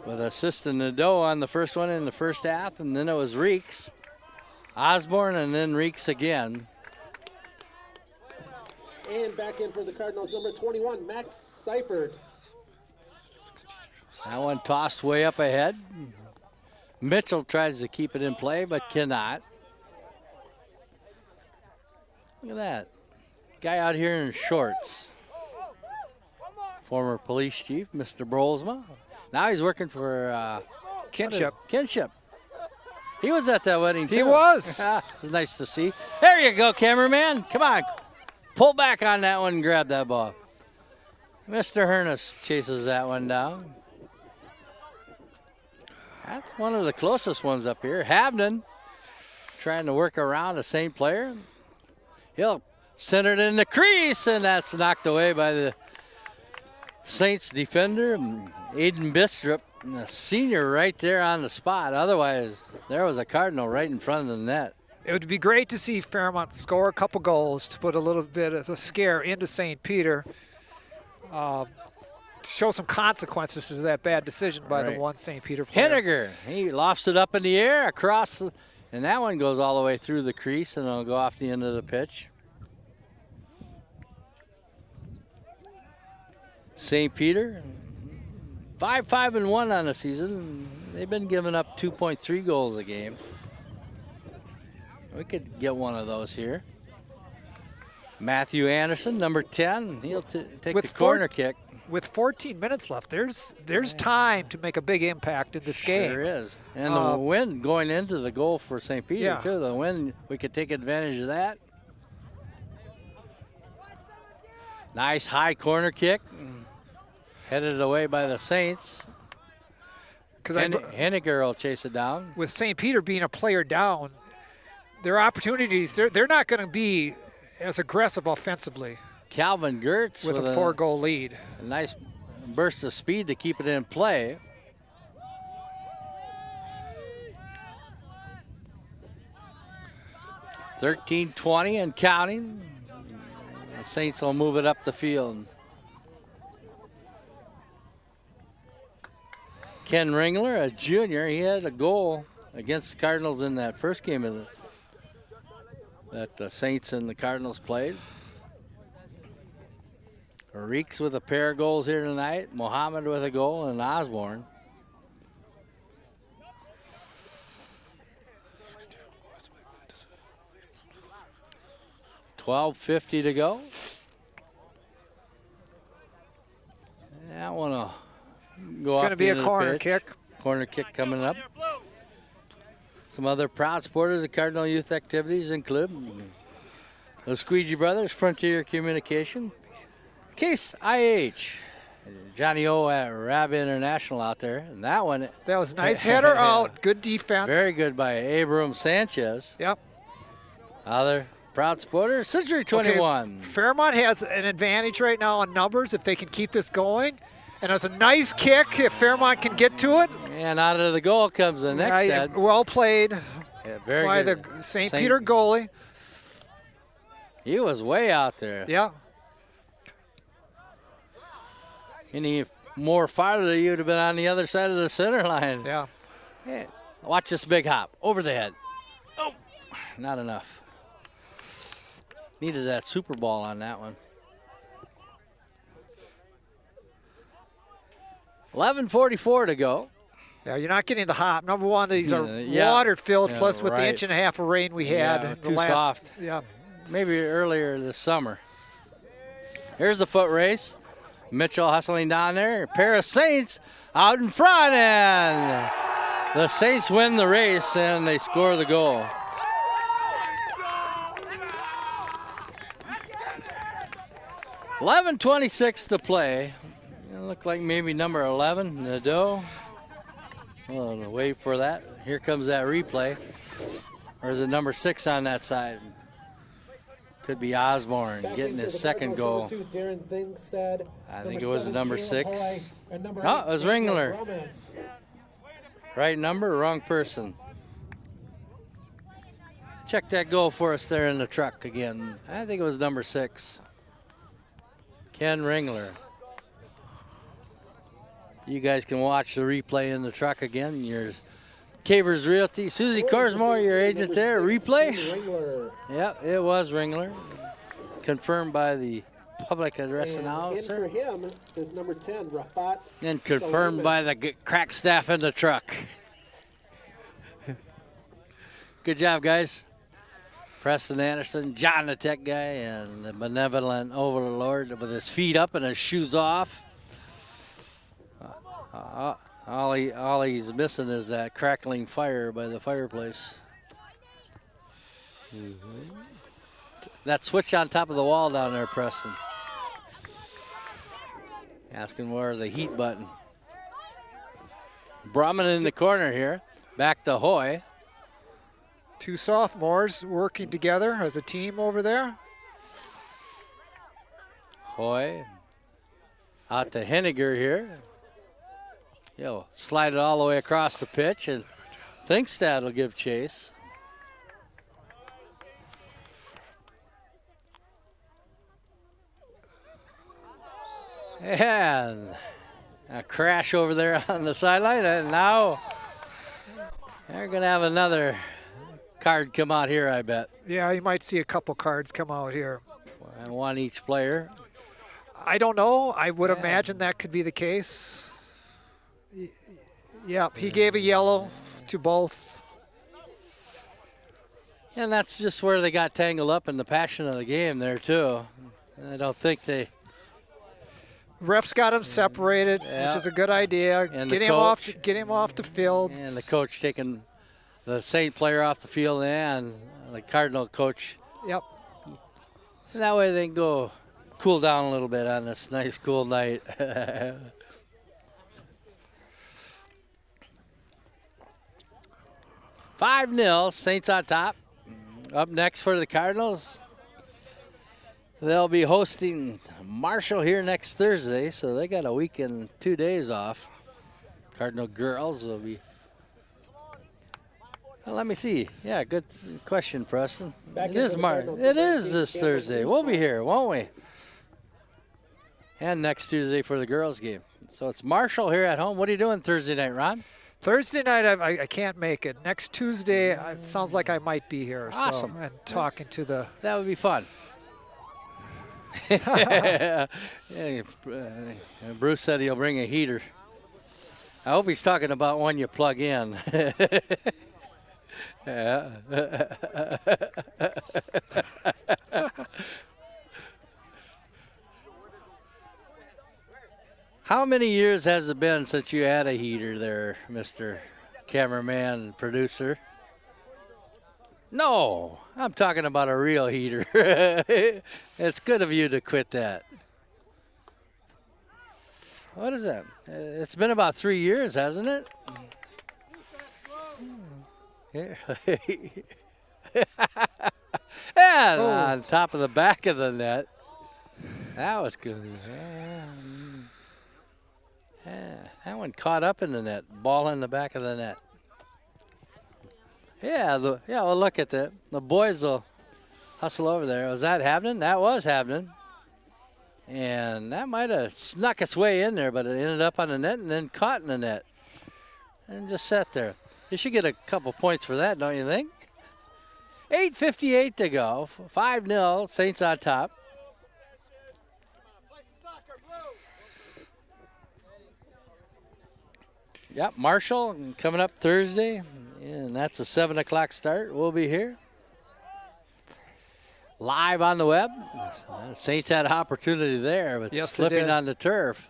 with assist to Nadeau on the first one in the first half, and then it was Reeks, Osborne, and then Reeks again. And back in for the Cardinals, number 21, Max Seifert. That one tossed way up ahead. Mitchell tries to keep it in play, but cannot. Look at that. Guy out here in shorts. Former police chief, Mr. Brolsma. Now he's working for Kinship. Kinship. He was at that wedding, too. He was. It was nice to see. There you go, cameraman. Come on. Pull back on that one and grab that ball. Mr. Hernus chases that one down. That's one of the closest ones up here. Habden trying to work around the same player. He'll center it in the crease, and that's knocked away by the Saints defender, Aiden Bistrup, the senior right there on the spot. Otherwise, there was a Cardinal right in front of the net. It would be great to see Fairmont score a couple goals to put a little bit of a scare into St. Peter. To show some consequences to that bad decision by the one St. Peter player. Henniger, he lofts it up in the air across, and that one goes all the way through the crease, and it'll go off the end of the pitch. St. Peter, 5-5-1 on the season. They've been giving up 2.3 goals a game. We could get one of those here. Matthew Anderson, number 10. He'll take the corner kick. With 14 minutes left, there's time to make a big impact in this game. There is. And the wind going into the goal for St. Peter, too. The wind, we could take advantage of that. Nice high corner kick. Headed away by the Saints. Henniger will chase it down. With St. Peter being a player down, their opportunities, they're not going to be as aggressive offensively. Calvin Gertz with a 4-goal lead. A nice burst of speed to keep it in play. .13-20 and counting. The Saints will move it up the field. Ken Ringler, a junior, he had a goal against the Cardinals in that first game that the Saints and the Cardinals played. Reeks with a pair of goals here tonight. Mohammed with a goal, and Osborne. .12:50 to go. That one will go it's off. Going to be a corner pitch. kick. Corner kick coming up. Some other proud supporters of Cardinal Youth activities include the Squeegee Brothers, Frontier Communication, Case IH, Johnny O at Rab International out there. And that one. That was nice header out. Good defense. Very good by Abram Sanchez. Yep. Other proud supporters, Century 21. Okay. Fairmont has an advantage right now on numbers if they can keep this going. And it's a nice kick if Fairmont can get to it. And out of the goal comes the next head. Well played by the St. Peter goalie. He was way out there. Yeah. Any more farther, you'd have been on the other side of the center line. Yeah. Hey, watch this big hop over the head. Oh, not enough. Needed that Super Ball on that one. 11:44 to go. Yeah, you're not getting the hop. Number one, these are Yeah. water-filled, Yeah, plus with the right. inch and a half of rain we had. Yeah, the too last, soft. Yeah. Maybe earlier this summer. Here's the foot race. Mitchell hustling down there. A pair of Saints out in front, and the Saints win the race, and they score the goal. $11:26 to play. It looked like maybe number 11, Nadeau. Well, wait for that. Here comes that replay. Or is it number 6 on that side? Could be Osborne getting his second goal. I think it was number 6. No, it was Ringler. Right number, wrong person. Check that goal for us there in the truck again. I think it was number 6. Ken Ringler. You guys can watch the replay in the truck again. Your Cavers Realty. Susie Corsmore, your agent there. Replay. Yep, it was Ringler. Confirmed by the public address announcer. And for him is number 10, Rafat. And confirmed by the crack staff in the truck. Good job, guys. Preston Anderson, John the tech guy, and the benevolent overlord with his feet up and his shoes off. All he's missing is that crackling fire by the fireplace. That switch on top of the wall down there, Preston. Asking where the heat button. Brahman in the corner here. Back to Hoy. Two sophomores working together as a team over there. Hoy out to Henniger here. He'll slide it all the way across the pitch, and Thinkstad will give chase. And a crash over there on the sideline, and now they're going to have another card come out here, I bet. Yeah, you might see a couple cards come out here. One each player. I don't know. I would imagine that could be the case. Yep, he gave a yellow to both. And that's just where they got tangled up in the passion of the game there, too. I don't think they... Refs got him separated, which is a good idea. And get him off the field. And the coach taking the Saint player off the field and the Cardinal coach. Yep. So that way they can go cool down a little bit on this nice cool night. 5-0, Saints on top. Up next for the Cardinals, they'll be hosting Marshall here next Thursday, so they got a week and 2 days off. Cardinal girls will be. Well, let me see. Yeah, good question, Preston. It is this Thursday. We'll be here, won't we? And next Tuesday for the girls' game. So it's Marshall here at home. What are you doing Thursday night, Ron? Thursday night, I can't make it. Next Tuesday, it sounds like I might be here. Awesome. So, and talking to the... That would be fun. Bruce said he'll bring a heater. I hope he's talking about one you plug in. Yeah. How many years has it been since you had a heater there, Mr. Cameraman and producer? No, I'm talking about a real heater. It's good of you to quit that. What is that? It's been about 3 years, hasn't it? And on top of the back of the net. That was good. That one caught up in the net. Ball in the back of the net. Yeah, well, look at that. The boys will hustle over there. Was that happening? That was happening. And that might have snuck its way in there, but it ended up on the net and then caught in the net. And just sat there. You should get a couple points for that, don't you think? 8:58 to go. 5-0, Saints on top. Yep, Marshall coming up Thursday, and that's a 7 o'clock start. We'll be here live on the web. Saints had an opportunity there, but yes, slipping on the turf.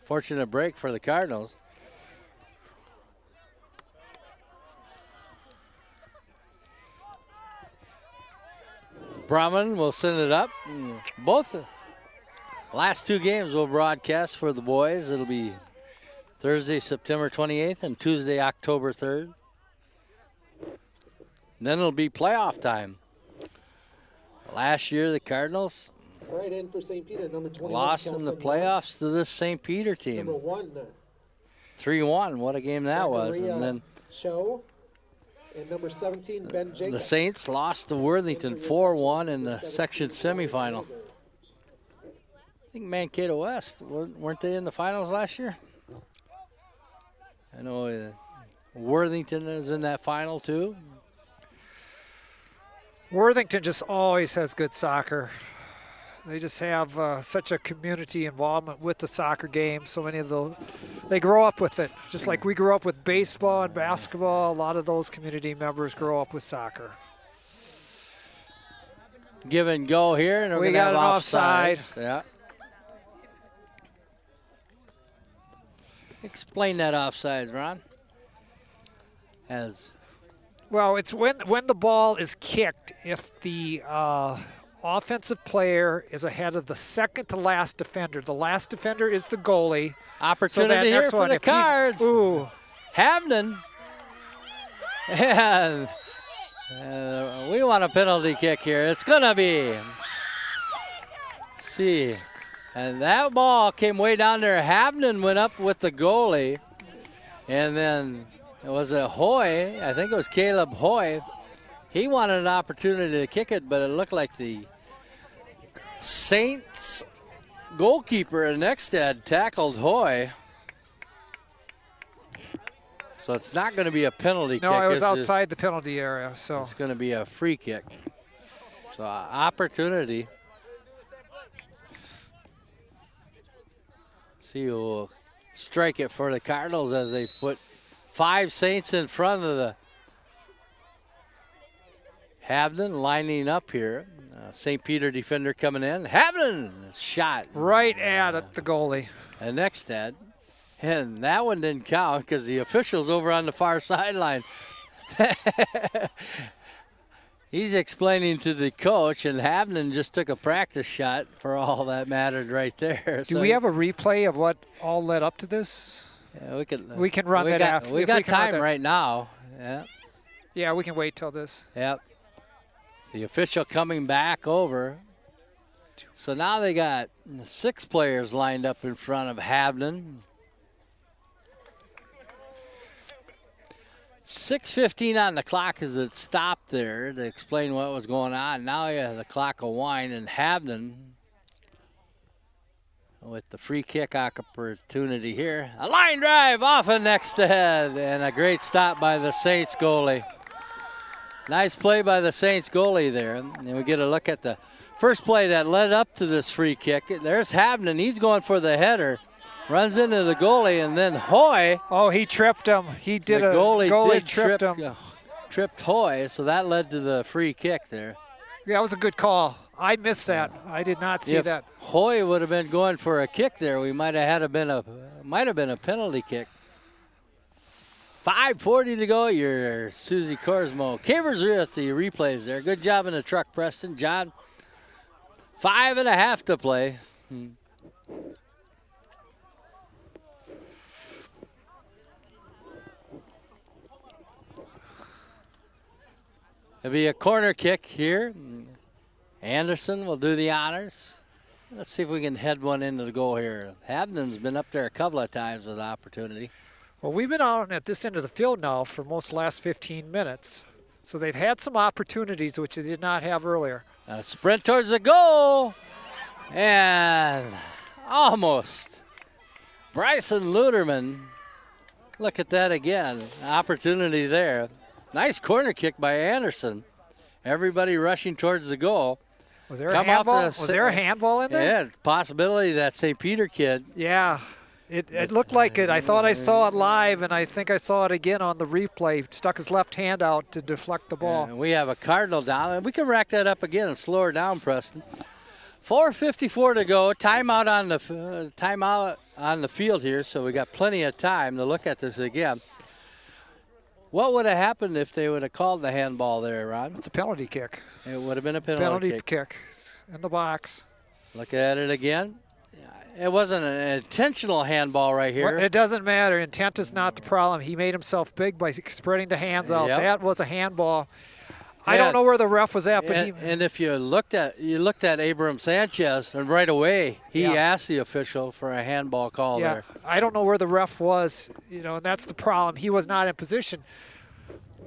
Fortunate break for the Cardinals. Brahman will send it up. Both the last two games will broadcast for the boys. It'll be Thursday, September 28th and Tuesday, October 3rd. And then it'll be playoff time. Last year, the Cardinals Right in for St. Peter, number 21. lost in the playoffs to this St. Peter team. Number 1. 3-1. What a game that was. And then Cho and number 17, Ben Jacobs. the Saints lost to Worthington 4-1 in the section semifinal. I think Mankato West, weren't they in the finals last year? I know Worthington is in that final too. Worthington just always has good soccer. They just have such a community involvement with the soccer game. So many of they grow up with it. Just like we grew up with baseball and basketball, a lot of those community members grow up with soccer. Give and go here, and we got an offside. Yeah. Explain that offside, Ron. Well, it's when the ball is kicked, if the offensive player is ahead of the second to last defender. The last defender is the goalie. Opportunity here for the Cards. Ooh. Havnen. And we want a penalty kick here. It's going to be. See. And that ball came way down there. Havnen went up with the goalie. And then it was a Hoy. I think it was Caleb Hoy. He wanted an opportunity to kick it, but it looked like the Saints goalkeeper in Nexted tackled Hoy. So it's not going to be a penalty kick. No, it was outside the penalty area. So it's going to be a free kick. So opportunity. See who will strike it for the Cardinals as they put 5 Saints in front of the Havnen lining up here. St. Peter defender coming in. Havnen shot. Right at the goalie. And Nexted. And that one didn't count because the official's over on the far sideline. He's explaining to the coach, and Havnen just took a practice shot for all that mattered right there. Do we have a replay of what all led up to this? Yeah, we can run that after. We got time right now. Yeah. Yeah, we can wait till this. Yep. The official coming back over. So now they got 6 players lined up in front of Havnen. 6:15 on the clock as it stopped there to explain what was going on. Now you have the clock will wind, and Havnen with the free kick opportunity here. A line drive off of Nexted, and a great stop by the Saints goalie. Nice play by the Saints goalie there. And we get a look at the first play that led up to this free kick. There's Havnen. He's going for the header. Runs into the goalie, and then Hoy. Oh, he tripped him. He did the goalie tripped him. Tripped Hoy, so that led to the free kick there. Yeah, that was a good call. I missed that. I did not see that. Hoy would have been going for a kick there, we might have been a penalty kick. 5:40 to go. Your Susie Korsmo. Cavers are at the replays there. Good job in the truck, Preston. John. 5.5 to play. It'll be a corner kick here. Anderson will do the honors. Let's see if we can head one into the goal here. Havnen's been up there a couple of times with opportunity. Well, we've been out at this end of the field now for most of the last 15 minutes. So they've had some opportunities which they did not have earlier. A sprint towards the goal. And almost. Bryson Luderman. Look at that again. Opportunity there. Nice corner kick by Anderson. Everybody rushing towards the goal. Was there a handball? Was there a handball in there? Yeah, possibility that St. Peter kid. Yeah. It looked like it. I thought I saw it live, and I think I saw it again on the replay. Stuck his left hand out to deflect the ball. And we have a Cardinal down, and we can rack that up again and slow her down, Preston. 4:54 to go. Timeout on the field here, so we got plenty of time to look at this again. What would have happened if they would have called the handball there, Ron? It's a penalty kick. It would have been a penalty kick in the box. Look at it again. It wasn't an intentional handball right here. Well, it doesn't matter. Intent is not the problem. He made himself big by spreading the hands out. Yep. That was a handball. I don't know where the ref was at, but and if you looked at Abram Sanchez, and right away he asked the official for a handball call there. I don't know where the ref was, and that's the problem. He was not in position.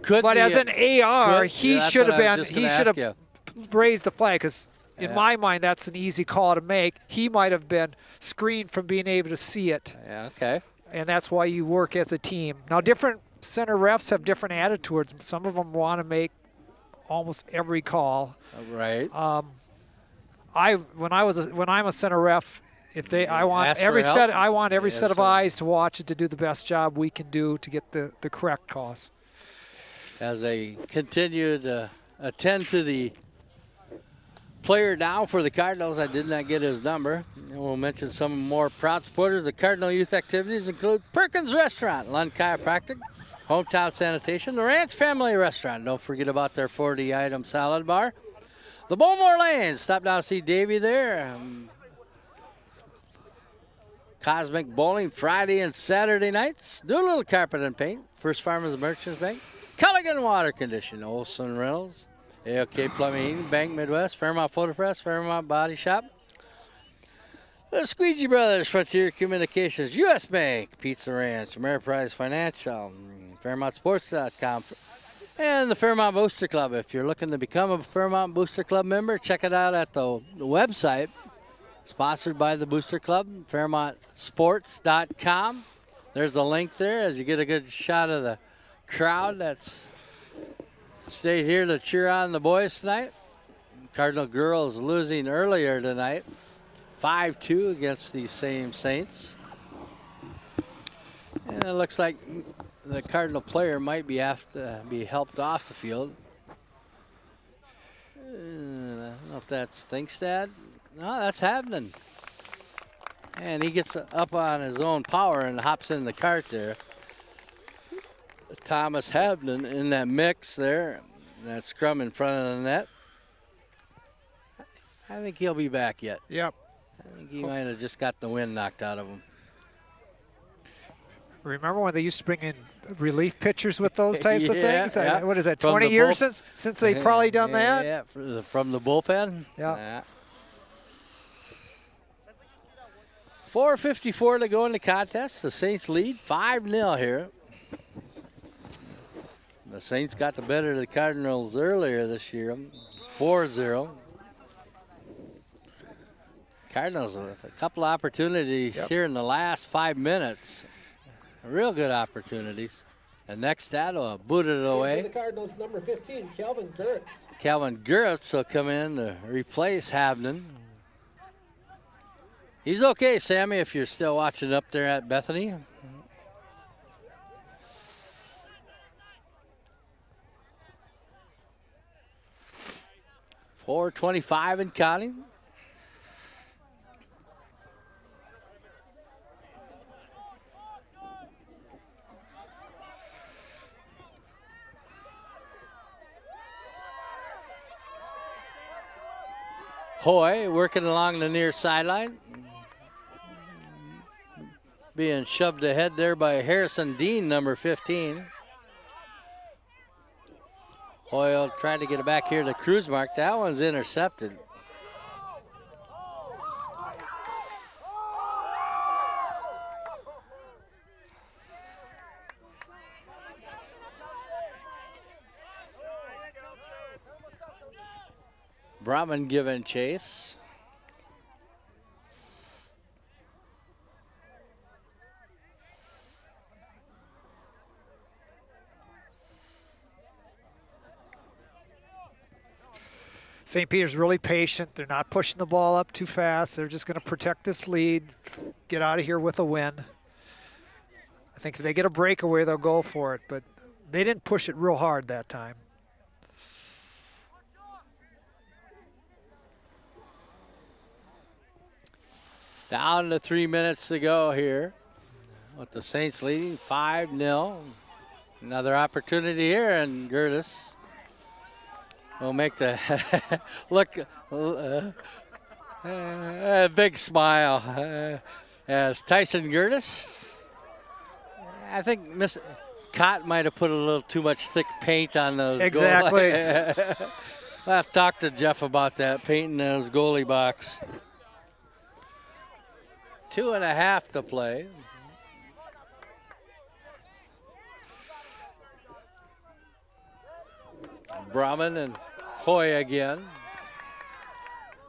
But as an AR, he should have been. He should have raised the flag because, in my mind, that's an easy call to make. He might have been screened from being able to see it. Yeah. Okay. And that's why you work as a team. Now, different center refs have different attitudes. Some of them want to make almost every call. Right. When I'm a center ref, I want every set of eyes to watch it to do the best job we can do to get the correct calls. As they continue to attend to the player down for the Cardinals, I did not get his number. And we'll mention some more proud supporters. The Cardinal youth activities include Perkins Restaurant, Lund Chiropractic, Hometown Sanitation, the Ranch Family Restaurant. Don't forget about their 40-item salad bar. The Bowmore Lanes. Stop down and see Davey there. Cosmic Bowling Friday and Saturday nights. Doolittle Carpet and Paint. First Farmers and Merchants Bank. Culligan Water Condition. Olson Reynolds. AOK Plumbing, Bank Midwest. Fairmont Photo Press. Fairmont Body Shop. The Squeegee Brothers, Frontier Communications, U.S. Bank, Pizza Ranch, Ameriprise Financial, FairmontSports.com, and the Fairmont Booster Club. If you're looking to become a Fairmont Booster Club member, check it out at the website, sponsored by the Booster Club, FairmontSports.com. There's a link there as you get a good shot of the crowd that's stayed here to cheer on the boys tonight. Cardinal girls losing earlier tonight. 5-2 against these same Saints. And it looks like the Cardinal player might have to be helped off the field. I don't know if that's Thinkstad. No, that's happening. And he gets up on his own power and hops in the cart there. Thomas Habden in that mix there. That scrum in front of the net. I think he'll be back yet. Yep. I think he might have just got the wind knocked out of him. Remember when they used to bring in relief pitchers with those types of things? Yeah. What is that, 20 years since they've probably done that? Yeah, from the bullpen. Yeah. 4:54 to go in the contest. The Saints lead 5-0 here. The Saints got the better of the Cardinals earlier this year, 4-0. Cardinals with a couple of opportunities here in the last 5 minutes. Real good opportunities. And next that'll boot it away. For the Cardinals, number 15, Calvin Gertz. Calvin Gertz will come in to replace Habden. He's okay, Sammy, if you're still watching up there at Bethany. .425 and counting. Hoy working along the near sideline. Being shoved ahead there by Harrison Dean, number 15. Hoyle trying to get it back here to Cruzmark. That one's intercepted. Brahman giving chase. St. Peter's really patient. They're not pushing the ball up too fast. They're just going to protect this lead, get out of here with a win. I think if they get a breakaway, they'll go for it, but they didn't push it real hard that time. Down to 3 minutes to go here with the Saints leading 5-0. Another opportunity here, and Gertis will make the look, big smile as Tyson Gertis. I think Miss Cott might have put a little too much thick paint on those. Exactly. I'll have to talk to Jeff about that, painting those goalie box. 2.5 to play. Brahman and Hoy again.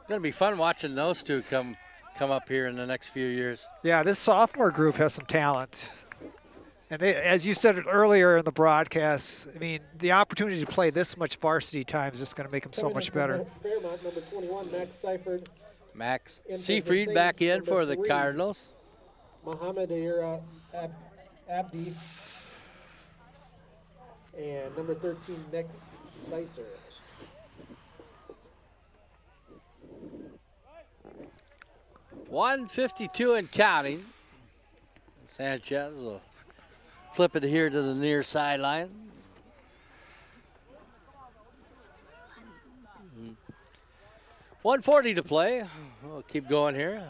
Gonna be fun watching those two come up here in the next few years. Yeah, this sophomore group has some talent. And they, as you said earlier in the broadcast, I mean, the opportunity to play this much varsity time is just going to make them so much better. Fairmont, number 21, Max Seifert. Max Seifried back in for the Cardinals. Mohammed Abdi. And number 13, Nick Seitzer. .152 and counting. Sanchez will flip it here to the near sideline. .140 to play. We'll keep going here.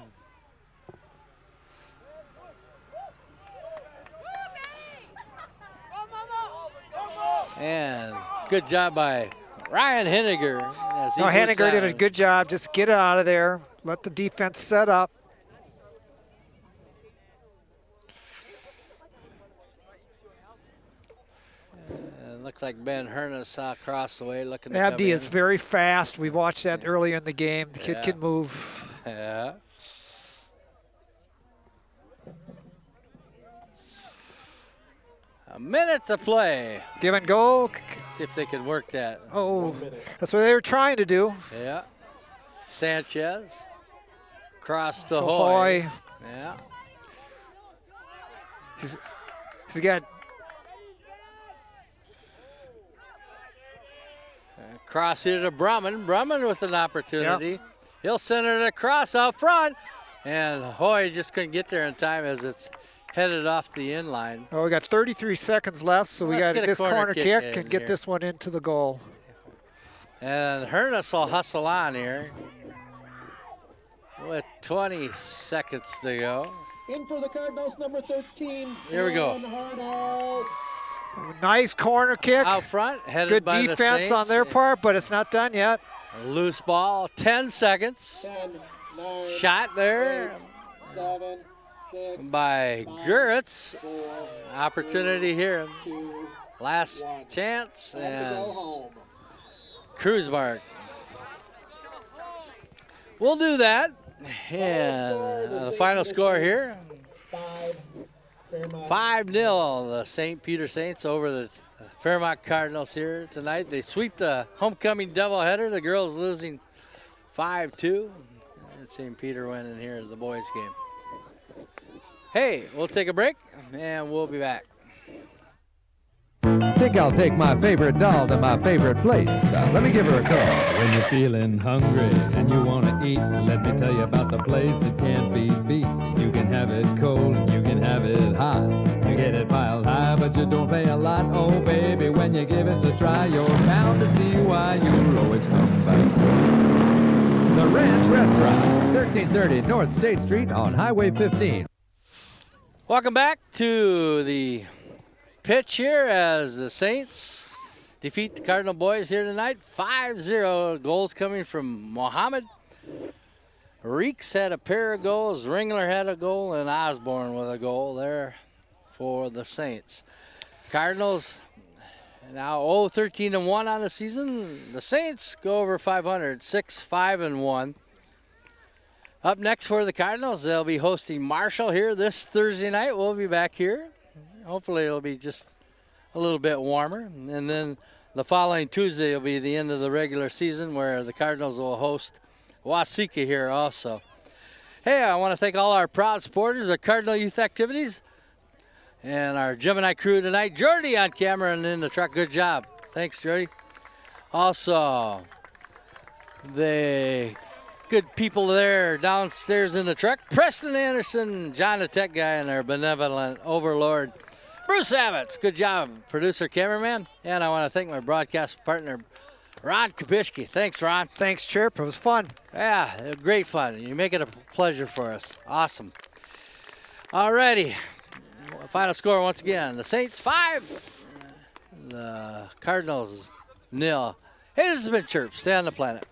And good job by Ryan Henniger. No, Henniger did a good job. Just get it out of there. Let the defense set up. Looks like Ben Herna saw across the way looking to Abdi come is very fast. We watched that earlier in the game. The kid can move. Yeah. A minute to play. Give and go. See if they can work that. Oh, that's what they were trying to do. Yeah. Sanchez. Cross the Hoy. Yeah. He's got. Cross here to Brumman. Brumman with an opportunity. Yep. He'll send it across out front. And Hoy just couldn't get there in time as it's headed off the end line. Oh, we got 33 seconds left, so we got this corner kick and get this one into the goal. And Hernas will hustle on here with 20 seconds to go. In for the Cardinals, number 13. Here we go. Nice corner kick. Out front, headed good by defense the Saints. on their part, but it's not done yet. A loose ball, 10 seconds. 10, 9, shot there 8, 7, 6, by 5, Gerritz. 4, opportunity 3, here. 2, last 1. chance. Time and to go home. Cruise mark. We'll do that. And the final score here. 5-0, the St. Peter Saints over the Fairmont Cardinals here tonight. They sweep the homecoming doubleheader. The girls losing 5-2. And St. Peter winning here the boys game. Hey, we'll take a break and we'll be back. Think I'll take my favorite doll to my favorite place. Let me give her a call. When you're feeling hungry and you want to eat, let me tell you about the place that can't be beat. You can have it cold, you can have it hot. You get it piled high, but you don't pay a lot. Oh, baby, when you give us a try, you're bound to see why you'll always come back. The Ranch Restaurant, 1330 North State Street on Highway 15. Welcome back to the pitch here as the Saints defeat the Cardinal boys here tonight. 5-0. Goals coming from Mohammed. Reeks had a pair of goals. Ringler had a goal, and Osborne with a goal there for the Saints. Cardinals now 0-13-1 on the season. The Saints go over 500, 6-5-1. Up next for the Cardinals, they'll be hosting Marshall here this Thursday night. We'll be back here. Hopefully it'll be just a little bit warmer. And then The following Tuesday will be the end of the regular season where the Cardinals will host Wasika here also. Hey, I want to thank all our proud supporters of Cardinal Youth Activities and our Gemini crew tonight. Jordy on camera and in the truck. Good job. Thanks, Jordy. Also, the good people there downstairs in the truck. Preston Anderson, John the tech guy, and our benevolent overlord, Bruce Abbots. Good job, producer, cameraman. And I want to thank my broadcast partner, Ron Kopishki. Thanks, Ron. Thanks, Chirp. It was fun. Yeah, great fun. You make it a pleasure for us. Awesome. All righty. Final score once again. The Saints 5. The Cardinals 0. Hey, this has been Chirp. Stay on the planet.